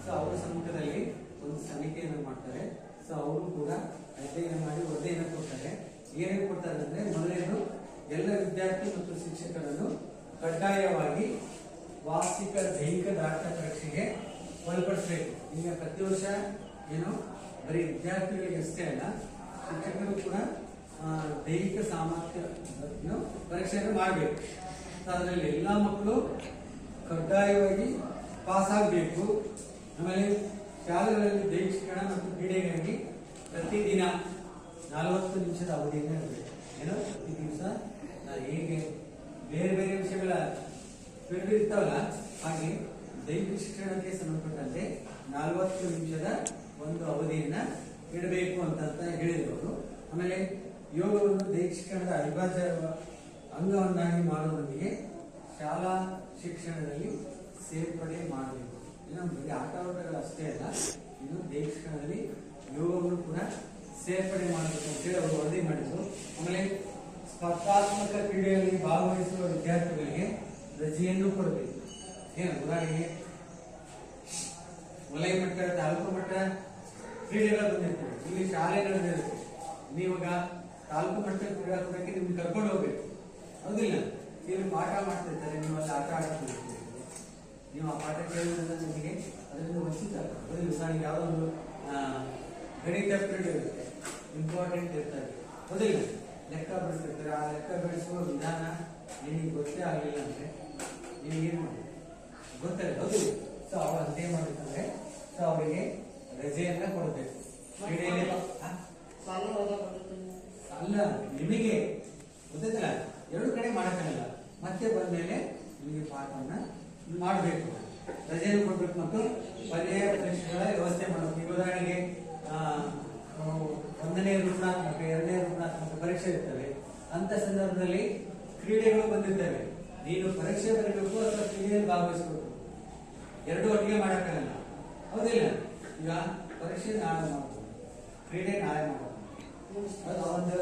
ಸೊ ಅವರ ಸಮ್ಮುಖದಲ್ಲಿ ಒಂದು ಸಮಿತಿಯನ್ನು ಮಾಡ್ತಾರೆ. ಸೊ ಅವರು ಕೂಡ ಅಧ್ಯಯನ ಮಾಡಿ ವರದಿಯನ್ನು ಕೊಡ್ತಾರೆ. ಏನೇನು ಕೊಡ್ತಾರೆ ಅಂದ್ರೆ, ಮೊದಲನೇದು ಎಲ್ಲ ವಿದ್ಯಾರ್ಥಿ ಮತ್ತು ಶಿಕ್ಷಕರನ್ನು ಕಡ್ಡಾಯವಾಗಿ ವಾರ್ಷಿಕ ದೈಹಿಕ ದಾಖಲೆ ಪರೀಕ್ಷೆಗೆ ಒಳಪಡಿಸಬೇಕು. ಈಗ ಪ್ರತಿ ವರ್ಷ ಏನು ಬರೀ ವಿದ್ಯಾರ್ಥಿಗಳಿಗೆ ಅಷ್ಟೇ ಅಲ್ಲ, ಶಿಕ್ಷಕರು ಕೂಡ ದೈಹಿಕ ಸಾಮರ್ಥ್ಯ ಪರೀಕ್ಷೆಯನ್ನು ಮಾಡಬೇಕು. ಅದರಲ್ಲಿ ಎಲ್ಲ ಮಕ್ಕಳು ಕಡ್ಡಾಯವಾಗಿ ಪಾಸ್ ಆಗಬೇಕು. ಆಮೇಲೆ ಶಾಲೆಗಳಲ್ಲಿ ದೈಹಿಕ ಶಿಕ್ಷಣ ಮತ್ತು ಕ್ರೀಡೆಗಾಗಿ ಪ್ರತಿದಿನ 40 ನಿಮಿಷದ ಅವಧಿಯನ್ನು ಇರಬೇಕು. ಏನೋ ಪ್ರತಿ ದಿವಸ ಹೇಗೆ ಬೇರೆ ಬೇರೆ ವಿಷಯಗಳ ಇರ್ತಾವಲ್ಲ, ಹಾಗೆ ದೈಹಿಕ ಶಿಕ್ಷಣಕ್ಕೆ ಸಂಬಂಧಪಟ್ಟಂತೆ 40 ನಿಮಿಷದ ಒಂದು ಅವಧಿಯನ್ನ ಇಡಬೇಕು ಅಂತ ಹೇಳಿದರು. ಆಮೇಲೆ ಯೋಗವನ್ನು ದೈಹಿಕ ಶಿಕ್ಷಣದ ಅವಿಭಾಜ್ಯ ಅಂಗವನ್ನಾಗಿ ಮಾಡುವುದರೊಂದಿಗೆ ಶಾಲಾ ಶಿಕ್ಷಣದಲ್ಲಿ ಸೇರ್ಪಡೆ ಮಾಡಬೇಕು. ಇನ್ನು ಬರೀ ಆಟಗಳು ಅಷ್ಟೇ ಅಲ್ಲ, ಇನ್ನು ದೈಹಿಕ ಶಿಕ್ಷಣದಲ್ಲಿ ಯೋಗವನ್ನು ಕೂಡ ಸೇರ್ಪಡೆ ಮಾಡಬೇಕು ಅಂತೇಳಿ ಅವರು ವರದಿ ಮಾಡಿದ್ರು. ಆಮೇಲೆ ಸ್ಪರ್ಧಾತ್ಮಕ ಕ್ರೀಡೆಯಲ್ಲಿ ಭಾಗವಹಿಸುವ ವಿದ್ಯಾರ್ಥಿಗಳಿಗೆ ರಜೆಯನ್ನು ಕೊಡಬೇಕು. ಏನು ಉದಾಹರಣೆಗೆ ವಲಯ ಮಟ್ಟ, ತಾಲೂಕು ಮಟ್ಟ ಕ್ರೀಡೆಗಳು ಬಂದಿರ್ತವೆ, ಇಲ್ಲಿ ಶಾಲೆ ನಡೆದಿರುತ್ತೆ. ನೀವಾಗ ತಾಲೂಕು ಮಟ್ಟ ಕ್ರೀಡಾಕೂಟಕ್ಕೆ ನಿಮ್ಗೆ ಕರ್ಕೊಂಡು ಹೋಗ್ಬೇಕು, ಹೌದಿಲ್ಲ. ಇಲ್ಲಿ ಪಾಠ ಮಾಡ್ತಿರ್ತಾರೆ, ನೀವು ಅಲ್ಲಿ ಆಟ ಆಡ್ತಿರ್ತೀರಿ, ನೀವು ಆ ಪಾಠ ಕೇಳೋದ್ರಿಂದ ನಿಮಗೆ ಅದರಿಂದ ವಂಚಿತ. ಉದಾಹರಣೆಗೆ ಯಾವುದೋ ಒಂದು ಗಣಿತ ಪೀರಿಯಡ್ ಇರುತ್ತೆ, ಇಂಪಾರ್ಟೆಂಟ್ ಇರ್ತಾರೆ, ಹೌದಿಲ್ಲ. ಲೆಕ್ಕ ಬಿಡಿಸಿರ್ತಾರೆ, ಆ ಲೆಕ್ಕ ಬಿಡಿಸುವ ವಿಧಾನ ನಿಮಗೆ ಗೊತ್ತೇ ಆಗಲಿಲ್ಲ ಅಂದ್ರೆ ನೀವು ಏನ್ ಮಾಡಿ ಗೊತ್ತಲ್ಲ, ಹೌದಿಲ್ಲ. ಸೊ ಅವ್ರು ಅಂತೇ ಮಾಡ್ಬೇಕಂದ್ರೆ ಸೊ ಅವರಿಗೆ ರಜೆಯನ್ನ ಕೊಡಬೇಕು. ಕ್ರೀಡೆಯಲ್ಲಿ ಅಲ್ಲ, ನಿಮಗೆ ಗೊತ್ತಿಲ್ಲ, 2 ಕಡೆ ಮಾಡಕ್ಕಾಗಲ್ಲ. ಮತ್ತೆ ಬಂದ್ಮೇಲೆ ನಿಮಗೆ ಪಾಠವನ್ನ ಮಾಡಬೇಕು, ರಜೆಯನ್ನು ಕೊಡ್ಬೇಕು ಮತ್ತು ಪರ್ಯಾಯ ಪರೀಕ್ಷೆಗಳ ವ್ಯವಸ್ಥೆ ಮಾಡಬೇಕು. ಉದಾಹರಣೆಗೆ 1ನೇ ಋಣಾತ್ಮಕ, 2ನೇ ಋಣಾತ್ಮಕ ಪರೀಕ್ಷೆ ಇರ್ತವೆ. ಅಂತ ಸಂದರ್ಭದಲ್ಲಿ ಕ್ರೀಡೆಗಳು ಬಂದಿರ್ತವೆ, ನೀನು ಪರೀಕ್ಷೆ ಬರಬೇಕು ಅಥವಾ ಕ್ರೀಡೆಯಲ್ಲಿ ಭಾಗವಹಿಸಬೇಕು, 2 ಒಟ್ಟಿಗೆ ಮಾಡಕ್ಕಾಗಲ್ಲ, ಹೌದಿಲ್ಲ. ಈಗ ಪರೀಕ್ಷೆ ನಾಳೆ ಮಾಡಬಹುದು, ಕ್ರೀಡೆ ನಾಳೆ ಮಾಡಬಹುದು, ಅದು ಒಂದು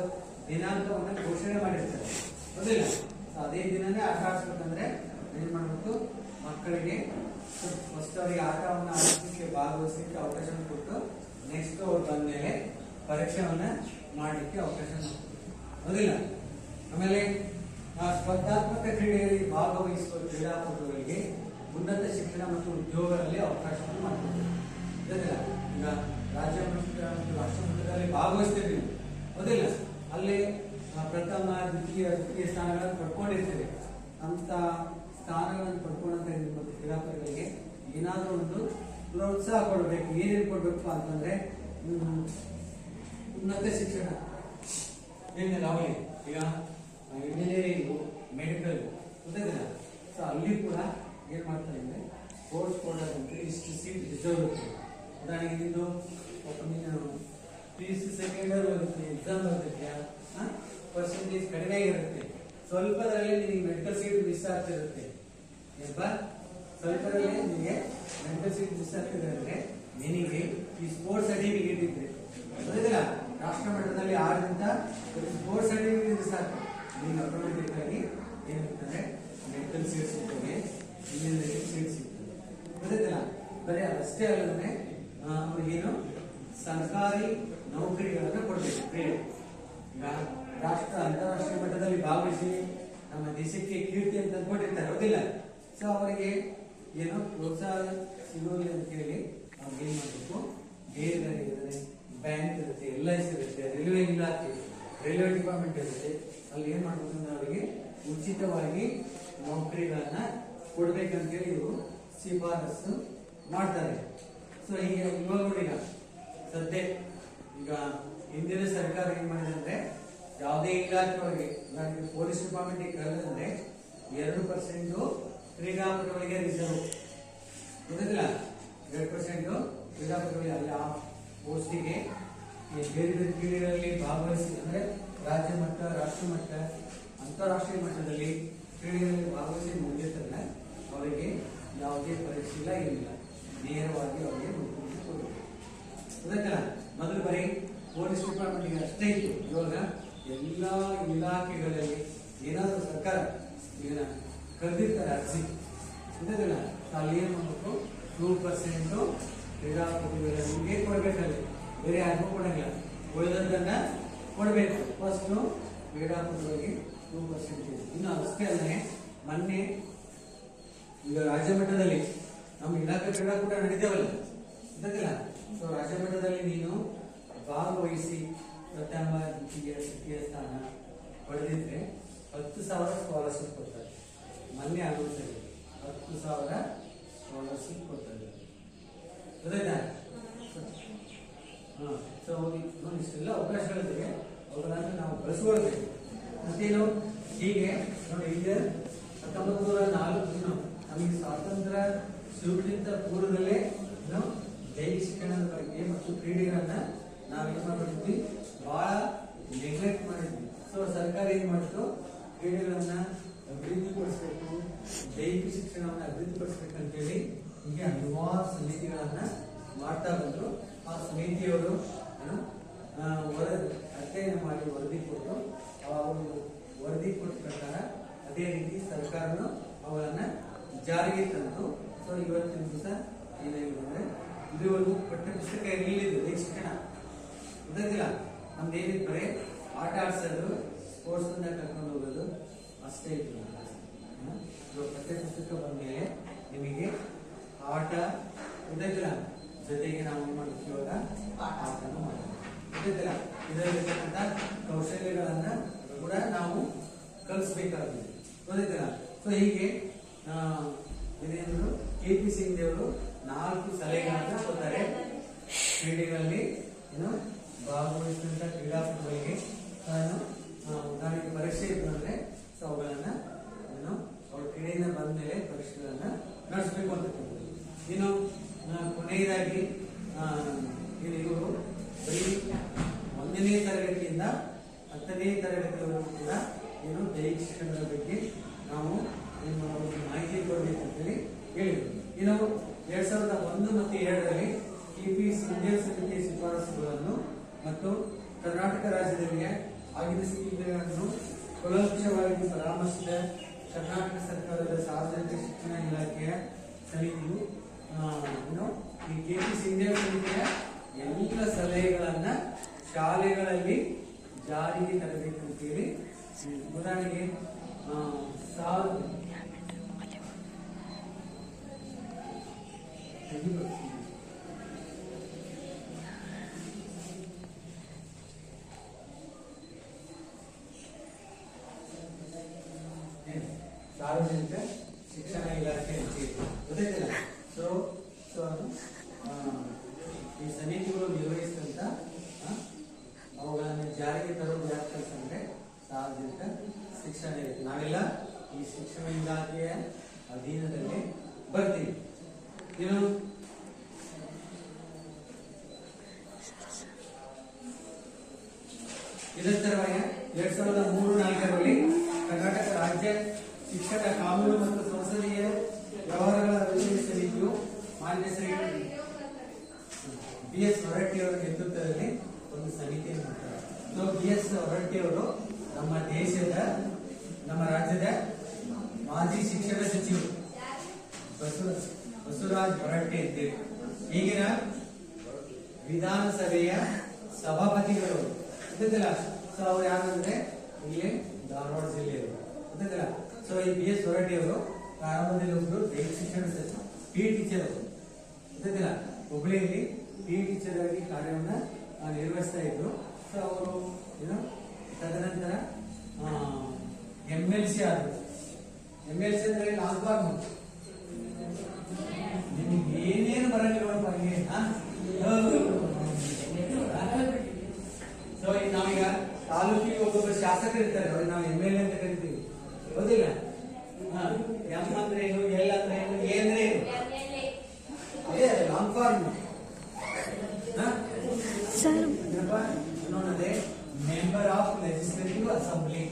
ದಿನಾಂಕವನ್ನು ಘೋಷಣೆ ಮಾಡಿರ್ತಾರೆ, ಹೌದಿಲ್ಲ. ಅದೇ ದಿನನೇ ಆಟ ಆಡ್ಸ್ಬೇಕಂದ್ರೆ ಏನ್ ಮಾಡ್ಬೇಕು, ಮಕ್ಕಳಿಗೆ ಫಸ್ಟ್ ಅವರಿಗೆ ಆಟವನ್ನು ಆಡಲಿಕ್ಕೆ ಭಾಗವಹಿಸಲಿಕ್ಕೆ ಅವಕಾಶ ಕೊಟ್ಟು ನೆಕ್ಸ್ಟ್ ಅವ್ರು ಬಂದ್ಮೇಲೆ ಪರೀಕ್ಷೆಯನ್ನ ಮಾಡಲಿಕ್ಕೆ ಅವಕಾಶ ಹೌದಿಲ್ಲ. ಆಮೇಲೆ ಸ್ಪರ್ಧಾತ್ಮಕ ಕ್ರೀಡೆಯಲ್ಲಿ ಭಾಗವಹಿಸುವ ಕ್ರೀಡಾಪಟುಗಳಿಗೆ ಉನ್ನತ ಶಿಕ್ಷಣ ಮತ್ತು ಉದ್ಯೋಗದಲ್ಲಿ ಅವಕಾಶವನ್ನು ಮಾಡಿಕೊಡ್ತಾರೆ. ಈಗ ರಾಜ್ಯ ಮಟ್ಟ ಮತ್ತು ರಾಷ್ಟ್ರ ಮಟ್ಟದಲ್ಲಿ ಭಾಗವಹಿಸ್ತೇವೆ ನೀವು ಹೌದಿಲ್ಲ, ಅಲ್ಲಿ ಪ್ರಥಮ ದ್ವಿತೀಯ ಸ್ಥಾನಗಳನ್ನು ಪಡ್ಕೊಂಡಿರ್ತೇವೆ. ಅಂತ ಸ್ಥಾನಗಳನ್ನು ಪಡ್ಕೊಂಡಂತ ಮತ್ತು ಕ್ರೀಡಾಪಟುಗಳಿಗೆ ಏನಾದರೂ ಒಂದು ಪ್ರೋತ್ಸಾಹ ಕೊಡಬೇಕು. ಏನೇನು ಕೊಡ್ಬೇಕು ಅಂತಂದ್ರೆ ಉನ್ನತ ಶಿಕ್ಷಣ ಏನಿಲ್ಲ ಅವಳಿ ಈಗ ಇಂಜಿನಿಯರಿಂಗು ಮೆಡಿಕಲ್ ಗೊತ್ತಿಲ್ಲ. ಸೊ ಅಲ್ಲಿ ಕೂಡ ಏನ್ ಮಾಡ್ತಾರೆ ಅಂದ್ರೆ ಕೋರ್ಸ್ ಕೊಡೋದಂದ್ರೆ ಇಷ್ಟು ಸೀಟ್ ರಿಸರ್ವ್ ಇರುತ್ತೆ. ಉದಾಹರಣೆಗೆ ನಿಂದು ನೀನು PUC ಸೆಕೆಂಡ್ ಇಯರ್ ಓದಿರ್ತೀವಿ, ಎಕ್ಸಾಮ್ ಬರ್ತಿದ್ಯಾ, ಪರ್ಸೆಂಟೇಜ್ ಕಡಿಮೆ ಇರುತ್ತೆ, ಸ್ವಲ್ಪದರಲ್ಲಿ ನಿನಗೆ ಮೆಡಿಕಲ್ ಸೀಟ್ ಮಿಸ್ ಆಗ್ತಿರುತ್ತೆ. ಏನಪ್ಪ ಸ್ವಲ್ಪದಲ್ಲೇ ನಿನಗೆ ಮೆಡಿಕಲ್ ಸೀಟ್ ಮಿಸ್ ಆಗ್ತಿದೆ ಅಂದ್ರೆ ನಿನಗೆ ಈ ಸ್ಪೋರ್ಟ್ಸ್ ಸರ್ಟಿಫಿಕೇಟ್ ಇದ್ರೆ ಗೊತ್ತಿಲ್ಲ, ರಾಷ್ಟ್ರ ಮಟ್ಟದಲ್ಲಿ ಆಡಳಿತ ಸ್ಪೋರ್ಟ್ಸ್ ಸರ್ಟಿಫಿಕೇಟ್ ಸಾಕು ನಿಮಗೆ ಆಟೋಮೆಟಿಕ್ ಆಗಿ ಏನಿರ್ತದೆ ಮೆಡಿಕಲ್ ಸೀಟ್ ಸಿಗ್ತದೆ, ಇಂಜಿನಿಯರಿಂಗ್ ಸೀಟ್ ಸಿಗ್ತದೆ. ಗೊತ್ತಿಲ್ಲ, ಬರೀ ಅಷ್ಟೇ ಅಲ್ಲದೆ ಅವ್ರಿಗೇನು ಸರ್ಕಾರಿ ನೌಕರಿಗಳನ್ನು ಕೊಡಬೇಕು. ಕ್ರೀಡೆ ಈಗ ರಾಷ್ಟ್ರ ಅಂತಾರಾಷ್ಟ್ರೀಯ ಮಟ್ಟದಲ್ಲಿ ಭಾಗವಹಿಸಿ ನಮ್ಮ ದೇಶಕ್ಕೆ ಕೀರ್ತಿ ಅಂತ ಕೊಟ್ಟಿರ್ತಾರೆ ಹೌದಿಲ್ಲ. ಸೊ ಅವರಿಗೆ ಏನೋ ಪ್ರೋತ್ಸಾಹ ಸಿಗೋಲ್ಲ ಅಂತ ಹೇಳಿ ಅವ್ರಿಗೆ ಏನ್ ಮಾಡಬೇಕು, ಬೇರೆ ಬೇರೆ ಇರುತ್ತೆ, ಬ್ಯಾಂಕ್ ಇರುತ್ತೆ, LIC ಇರುತ್ತೆ, ರೈಲ್ವೆ ಇಲಾಖೆ ರೈಲ್ವೆ ಡಿಪಾರ್ಟ್ಮೆಂಟ್ ಇರುತ್ತೆ, ಅಲ್ಲಿ ಏನ್ ಮಾಡ್ಬೇಕು ಅಂದ್ರೆ ಅವರಿಗೆ ಉಚಿತವಾಗಿ ನೌಕರಿಗಳನ್ನ ಕೊಡ್ಬೇಕಂತೇಳಿ ಇವರು ಶಿಫಾರಸು ಮಾಡ್ತಾರೆ. ಸೊ ಹೀಗೆ ಇವಾಗ ನೋಡಿ, ಈಗ ಸದ್ಯ ಈಗ ಹಿಂದಿನ ಸರ್ಕಾರ ಏನ್ ಮಾಡಿದೆ ಅಂದ್ರೆ ಯಾವುದೇ ಇಲಾಖೆಯವರಿಗೆ ಪೊಲೀಸ್ ಡಿಪಾರ್ಟ್ಮೆಂಟ್ ಕರೆದಂದ್ರೆ 2% ಕ್ರೀಡಾಪಟುಗಳಿಗೆ ರಿಸರ್ವ್ ಗೊತ್ತಿಲ್ಲ, 2% ಕ್ರೀಡಾಪಟುಗಳಿಗೆ ಅಲ್ಲಿ ಆ ಪೋಸ್ಟಿಗೆ ಬೇರೆ ಬೇರೆ ಕ್ರೀಡೆಗಳಲ್ಲಿ ಭಾಗವಹಿಸಿ ಅಂದ್ರೆ ರಾಜ್ಯ ಮಟ್ಟ, ರಾಷ್ಟ್ರ ಮಟ್ಟ, ಅಂತಾರಾಷ್ಟ್ರೀಯ ಮಟ್ಟದಲ್ಲಿ ಕ್ರೀಡೆಗಳಲ್ಲಿ ಭಾಗವಹಿಸಿ ಮುಗಿಯುತ್ತಲ್ಲ ಅವರಿಗೆ ಯಾವುದೇ ಪರೀಕ್ಷೆ ಇಲ್ಲ, ಏನಿಲ್ಲ, ನೇರವಾಗಿ ಅವರಿಗೆ ಗೊತ್ತಾಯ್ತಲ್ಲ. ಮೊದಲು ಬರೀ ಪೊಲೀಸ್ ಡಿಪಾರ್ಟ್ಮೆಂಟ್ಗೆ ಅಷ್ಟೇ ಇತ್ತು, ಇವಾಗ ಎಲ್ಲಾ ಇಲಾಖೆಗಳಲ್ಲಿ ಏನಾದರೂ ಸರ್ಕಾರ ಈಗ ಕರೆದಿರ್ತಾರೆ ಅರ್ಜಿ ಗೊತ್ತಾಯ್ತಲ್ಲ, ಅಲ್ಲಿ ಏನ್ ಮಾಡಬೇಕು 2% ಕ್ರೀಡಾಪಟುಗಳಿಗೆ ಕೊಡ್ಬೇಕಲ್ಲಿ, ಬೇರೆ ಯಾರಿಗೂ ಕೊಡಂಗಿಲ್ಲ, ಉಳಿದದ್ದನ್ನ ಕೊಡಬೇಕು. ಫಸ್ಟ್ ಕ್ರೀಡಾಪಟುಗಳಿಗೆ 2%. ಇನ್ನು ಅಷ್ಟೇ ಅಲ್ಲದೆ ಮೊನ್ನೆ ಈಗ ರಾಜ್ಯ ಮಟ್ಟದಲ್ಲಿ ನಮ್ಮ ಇಲಾಖೆ ಕ್ರೀಡಾಕೂಟ ನಡೀತೇವಲ್ಲ ಗೊತ್ತಿಲ್ಲ. ಸೊ ರಾಜ್ಯ ಮಟ್ಟದಲ್ಲಿ ನೀನು ಭಾಗವಹಿಸಿ ಪ್ರಥಮ ದ್ವಿತೀಯ ತೃತೀಯ ಸ್ಥಾನ ಪಡೆದಿದ್ರೆ 10,000 ಸ್ಕಾಲರ್ಶಿಪ್ ಕೊಡ್ತಾರೆ. ಮೊನ್ನೆ ಆಗುತ್ತೆ 10,000 ಸ್ಕಾಲರ್ಶಿಪ್ ಕೊಡ್ತಾರೆ ಗೊತ್ತಾಯ್ತಾ. ಸೊ ಇಷ್ಟೆಲ್ಲ ಅವಕಾಶಗಳಿವೆ, ಅವುಗಳನ್ನು ನಾವು ಬಳಸ್ಕೊಳ್ಬೇಕು. ಮತ್ತೇನು ಹೀಗೆ ನೋಡಿ, ಈಗ 1904 ನಮಗೆ ಸ್ವಾತಂತ್ರ್ಯ ಸಿಗುವುದಕ್ಕಿಂತ ಪೂರ್ವದಲ್ಲೇ ದೈಹಿಕ ಶಿಕ್ಷಣದ ಬಗ್ಗೆ ಮತ್ತು ಕ್ರೀಡೆಗಳನ್ನ ನಾವೇನ್ ಮಾಡಿದ್ವಿ, ಬಹಳ ನೆಗ್ಲೆಕ್ಟ್ ಮಾಡಿದ್ವಿ. ಸೊ ಸರ್ಕಾರ ಏನ್ ಮಾಡಿತು, ಕ್ರೀಡೆಗಳನ್ನ ಅಭಿವೃದ್ಧಿಪಡಿಸಬೇಕು, ದೈಹಿಕ ಶಿಕ್ಷಣವನ್ನು ಅಭಿವೃದ್ಧಿಪಡಿಸಬೇಕಂತೇಳಿ ಹೀಗೆ ಹಲವಾರು ಸಮಿತಿಗಳನ್ನ ಮಾಡ್ತಾ ಬಂದ್ರು. ಆ ಸಮಿತಿಯವರು ಅಧ್ಯಯನ ಮಾಡಿ ವರದಿ ಕೊಟ್ಟು ಅವರು ವರದಿ ಕೊಟ್ಟ ಪ್ರಕಾರ ಅದೇ ರೀತಿ ಸರ್ಕಾರನು ಅವುಗಳನ್ನ ಜಾರಿಗೆ ತಂತು. ಸೊ ಇವತ್ತಿನ ದಿವಸ ಏನಾಗಿದೆ ಅಂದ್ರೆ ಇದುವರೆಗೂ ಪಠ್ಯ ಪುಸ್ತಕ ಇರಲಿಲ್ಲ, ಶಿಕ್ಷಣ ಗೊತ್ತಿಲ್ಲ, ನಮ್ದು ಏನಿತ್ತು ಬರೀ ಆಟ ಆಡ್ಸೋದು, ಸ್ಪೋರ್ಟ್ಸ್ ಅನ್ನ ಕರ್ಕೊಂಡು ಹೋಗೋದು ಅಷ್ಟೇ ಇತ್ತು. ಪಠ್ಯ ಪುಸ್ತಕ ಬಂದ್ಮೇಲೆ ನಿಮಗೆ ಆಟ ಗೊತ್ತಿಲ್ಲ, ಜೊತೆಗೆ ನಾವು ಏನ್ ಮಾಡ್ತೀವಿ ಇವಾಗ ಆಟನೂ ಮಾಡ್ತೀವಿ ಗೊತ್ತಿಲ್ಲ. ಇದರಲ್ಲಿರ್ತಕ್ಕಂಥ ಕೌಶಲ್ಯಗಳನ್ನ ಕೂಡ ನಾವು ಕಲಿಸ್ಬೇಕಾಗಿದೆ ಗೊತ್ತಿಲ್ಲ. ಸೊ ಹೀಗೆ ಇದೇನು KP ಸಿಂಗ್ ದೇವರು 4 ಸಲಹೆಗಳನ್ನ ಕೊಡ್ತಾರೆ. ಕ್ರೀಡೆಗಳಲ್ಲಿ ಏನು ಭಾಗವಹಿಸಿದಂತ ಕ್ರೀಡಾಪಟುಗಳಿಗೆ ಉದಾಹರಣೆಗೆ ಪರೀಕ್ಷೆ ಇತ್ತು ಅಂದ್ರೆ ಸೊ ಅವುಗಳನ್ನ ಏನು ಅವ್ರ ಕ್ರೀಡೆಯಿಂದ ಬಂದ ಮೇಲೆ ಪರೀಕ್ಷೆಗಳನ್ನ ನಡೆಸಬೇಕು ಅಂತ ಇನ್ನು ಕೊನೆಯದಾಗಿ ಇವರು ಬರೀ 1ನೇ ತರಗತಿಯಿಂದ 10ನೇ ತರಗತಿವರೆಗೂ ಕೂಡ ಏನು ದೈಹಿಕ ಶಿಕ್ಷಣದ ಬಗ್ಗೆ ನಾವು ಮಾಹಿತಿ ಕೊಡಬೇಕು ಅಂತೇಳಿ ಹೇಳಿದ್ರು. ಇನ್ನು 2001 ಮತ್ತು 2002ರಲ್ಲಿ KP ಸಿಂಗ್ ಸಮಿತಿಯ ಶಿಫಾರಸುಗಳನ್ನು ಮತ್ತು ಕರ್ನಾಟಕ ರಾಜ್ಯದಲ್ಲಿ ಆಗಿನ ಸ್ಥಿತಿಗಳನ್ನು ಕೂಲಂಕಷವಾಗಿ ಪರಾಮರ್ಶಿಸಿದ ಕರ್ನಾಟಕ ಸರ್ಕಾರದ ಸಾರ್ವಜನಿಕ ಶಿಕ್ಷಣ ಇಲಾಖೆಯ ಸಮಿತಿಯು ಈ ಕೆಪಿ ಸಿಂಧಿಯಾ ಸಮಿತಿಯ ಎಲ್ಲ ಸಲಹೆಗಳನ್ನ ಶಾಲೆಗಳಲ್ಲಿ ಜಾರಿಗೆ ತರಬೇಕಂತೇಳಿ, ಉದಾಹರಣೆಗೆ ಸಾರ್ವಜನಿಕ ಶಿಕ್ಷಣ ಇಲಾಖೆ ಗೊತ್ತಾಯ್ತಿಲ್ಲ. ಸೊ ಈ ಸಮಿತಿಗಳು ನಿರ್ವಹಿಸಿದಂತ ಅವುಗಳನ್ನು ಜಾರಿಗೆ ತರುವುದು ಯಾಕೆ ಅಂದ್ರೆ ಸಾರ್ವಜನಿಕ ಶಿಕ್ಷಣ ಇಲಾಖೆ. ನಾವೆಲ್ಲ ಈ ಶಿಕ್ಷಣ ಇಲಾಖೆಯ ಅಧೀನದಲ್ಲಿ ಬರ್ತೀವಿ. ಏನು ನಿರಂತರವಾಗಿ 2003-04ರಲ್ಲಿ ಕರ್ನಾಟಕ ರಾಜ್ಯ ಶಿಕ್ಷಣ ಕಾನೂನು ಮತ್ತು ಸಂಸದೀಯ ವ್ಯವಹಾರಗಳ ಅಭಿವೃದ್ಧಿ ಸಮಿತಿಯು ಮಾನ್ಯ ಶ್ರೀ BS ಹೊರಟ್ಟಿ ಅವರ ನೇತೃತ್ವದಲ್ಲಿ ಒಂದು ಸಮಿತಿಯನ್ನು ಮಾಡ್ತಾರೆ. BS ಹೊರಟ್ಟಿ ಅವರು ನಮ್ಮ ರಾಜ್ಯದ ಮಾಜಿ ಶಿಕ್ಷಣ ಸಚಿವರು ಬಸವರಾಜ ಹೊರಟ್ಟಿ ಅಂತೇಳಿ ಈಗಿನ ವಿಧಾನಸಭೆಯ ಸಭಾಪತಿಗಳು ಗೊತ್ತಿಲ್ಲ. ಸೊ ಅವ್ರು ಯಾರಂದ್ರೆ ಇಲ್ಲಿ ಧಾರವಾಡ ಜಿಲ್ಲೆಯವರು ಗೊತ್ತಿಲ್ಲ. ಸೊ ಈ BS ಹೊರಟ್ಟಿ ಅವರು ಪ್ರಾರಂಭದಲ್ಲಿ ಒಬ್ಬರು ದೈಹಿಕ ಶಿಕ್ಷಣ ಸಚಿವ PE ಟೀಚರ್ ಅವರು ಗೊತ್ತಿಲ್ಲ. ಹುಬ್ಬಳ್ಳಿಯಲ್ಲಿ PE ಟೀಚರ್ ಆಗಿ ಕಾರ್ಯವನ್ನ ನಿರ್ವಹಿಸ್ತಾ ಇದ್ರು. ಸೊ ಅವರು ತದನಂತರ MLC ಆದರು. MLC ಅಂದ್ರೆ ಲಾಂಗ್ ಫಾರ್ಮ್. ನಿಮ್ಗೆ ಏನೇನು ಬರಂಗಿಲ್ಲ ಸೊ ನಾವೀಗ ತಾಲೂಕಿಗೆ ಒಬ್ಬೊಬ್ಬರು ಶಾಸಕರು ಇರ್ತಾರೆ, ಅವ್ರಿಗೆ ನಾವು MLA ಅಂತ ಕರಿತೀವಿ, ಹೌದಿಲ್ಲ? ಎಂ ಅಂದ್ರೆ ಏನು, ಎಲ್ ಅಂದ್ರೆ ಏನು, ಎ ಅಂದ್ರೆ ಏನು, ಅದೇ ಲಾಂಗ್ ಫಾರ್ಮ್. ಇನ್ನೊಂದೇ ಮೆಂಬರ್ ಆಫ್ ಲೆಜಿಸ್ಲೇಟಿವ್ ಅಸೆಂಬ್ಲಿ.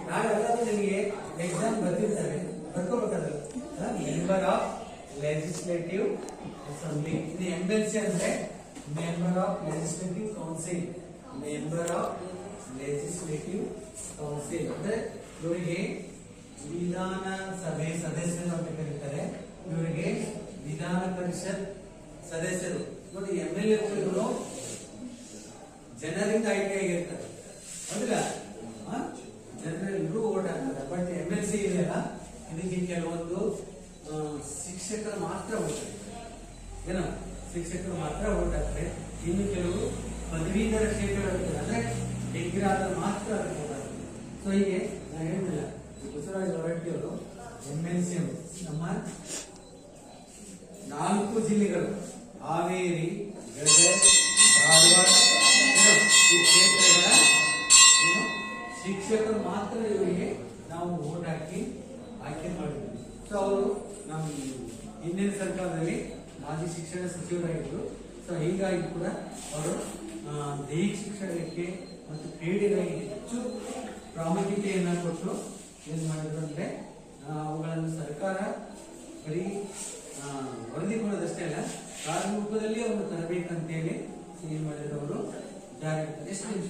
ನಾವೆಲ್ಲ ನಿಮಗೆ ಎಕ್ಸಾಮ್ ಬರ್ತಿರ್ತಾರೆ, ಬರ್ಕೋಬೇಕಾದ್ರೆ ಮೆಂಬರ್ ಆಫ್ ಲೆಜಿಸ್ಲೇಟಿವ್ ಅಸೆಂಬ್ಲಿ. ಇದು MLC ಅಂದ್ರೆ member of legislative council. Member of legislative council ಅಂದ್ರೆ ಇವರಿಗೆ ವಿಧಾನಸಭೆ ಸದಸ್ಯರು ಅಂತ ಕರೀತಾರೆ. ಇವರಿಗೆ ವಿಧಾನ ಪರಿಷತ್ ಸದಸ್ಯರು. ನೋಡಿ, MLA ಇವರು ಜನರಿಂದ ಆಯ್ಕೆಯಾಗಿರ್ತಾರೆ, ಹೌದಿಲ್ಲ? ಜನರೆಲ್ಲರೂ ಓಟ್ ಹಾಕ್ತಾರೆ. ಬಟ್ MLC ಇದೆಯಲ್ಲ, ಇದಕ್ಕೆ ಕೆಲವೊಂದು ಶಿಕ್ಷಕರು ಮಾತ್ರ ಓಟ್ ಹಾಕ್ತಾರೆ. ಏನೋ ಶಿಕ್ಷಕರು ಮಾತ್ರ ಓಟ್ ಹಾಕ್ತಾರೆ. ಇನ್ನು ಕೆಲವು ಪದವೀಧರ ಕ್ಷೇತ್ರಗಳು ಅಂದ್ರೆ ಡಿಗ್ರಿ ಆದ್ರೆ ಮಾತ್ರ ಅದಕ್ಕೆ ಓಟ್ ಹಾಕ್ತಾರೆ. ಸೊ ಹೀಗೆ ನಾನು ಹೇಳಿಲ್ಲ, ಬಸವರಾಜ ಹೊರಟ್ಟಿ ಅವರು MLC ಅವರು ನಮ್ಮ 4 ಜಿಲ್ಲೆಗಳು ಹಾವೇರಿ, ಗದಗ, ಧಾರವಾಡ ಈ ಕ್ಷೇತ್ರಗಳ ಶಿಕ್ಷಕರು ಮಾತ್ರ ಇವರಿಗೆ ನಾವು ಓಟ್ ಹಾಕಿ ಆಯ್ಕೆ ಮಾಡಿದ್ವಿ. ಸೊ ಅವರು ನಮ್ಮ ಹಿಂದಿನ ಸರ್ಕಾರದಲ್ಲಿ ಮಾಜಿ ಶಿಕ್ಷಣ ಸಚಿವರಾಗಿದ್ದರು. ಸೊ ಹೀಗಾಗಿ ಕೂಡ ಅವರು ದೈಹಿಕ ಶಿಕ್ಷಣಕ್ಕೆ ಮತ್ತು ಕ್ರೀಡೆಗಳಿಗೆ ಹೆಚ್ಚು ಪ್ರಾಮುಖ್ಯತೆಯನ್ನು ಕೊಟ್ಟು ಏನ್ ಮಾಡಿದ್ರು ಅಂದ್ರೆ ಅವುಗಳನ್ನು ಸರ್ಕಾರ ಬರೀ ವರದಿ ಕೊಡೋದಷ್ಟೇ ಅಲ್ಲ, ಕಾರ್ಯರೂಪದಲ್ಲಿ ಅವರು ತರಬೇಕಂತೇಳಿ ಏನ್ ಮಾಡಿದ್ರು ಅವರು ಜಾರಿ. ಎಷ್ಟು ನಿಮಿಷ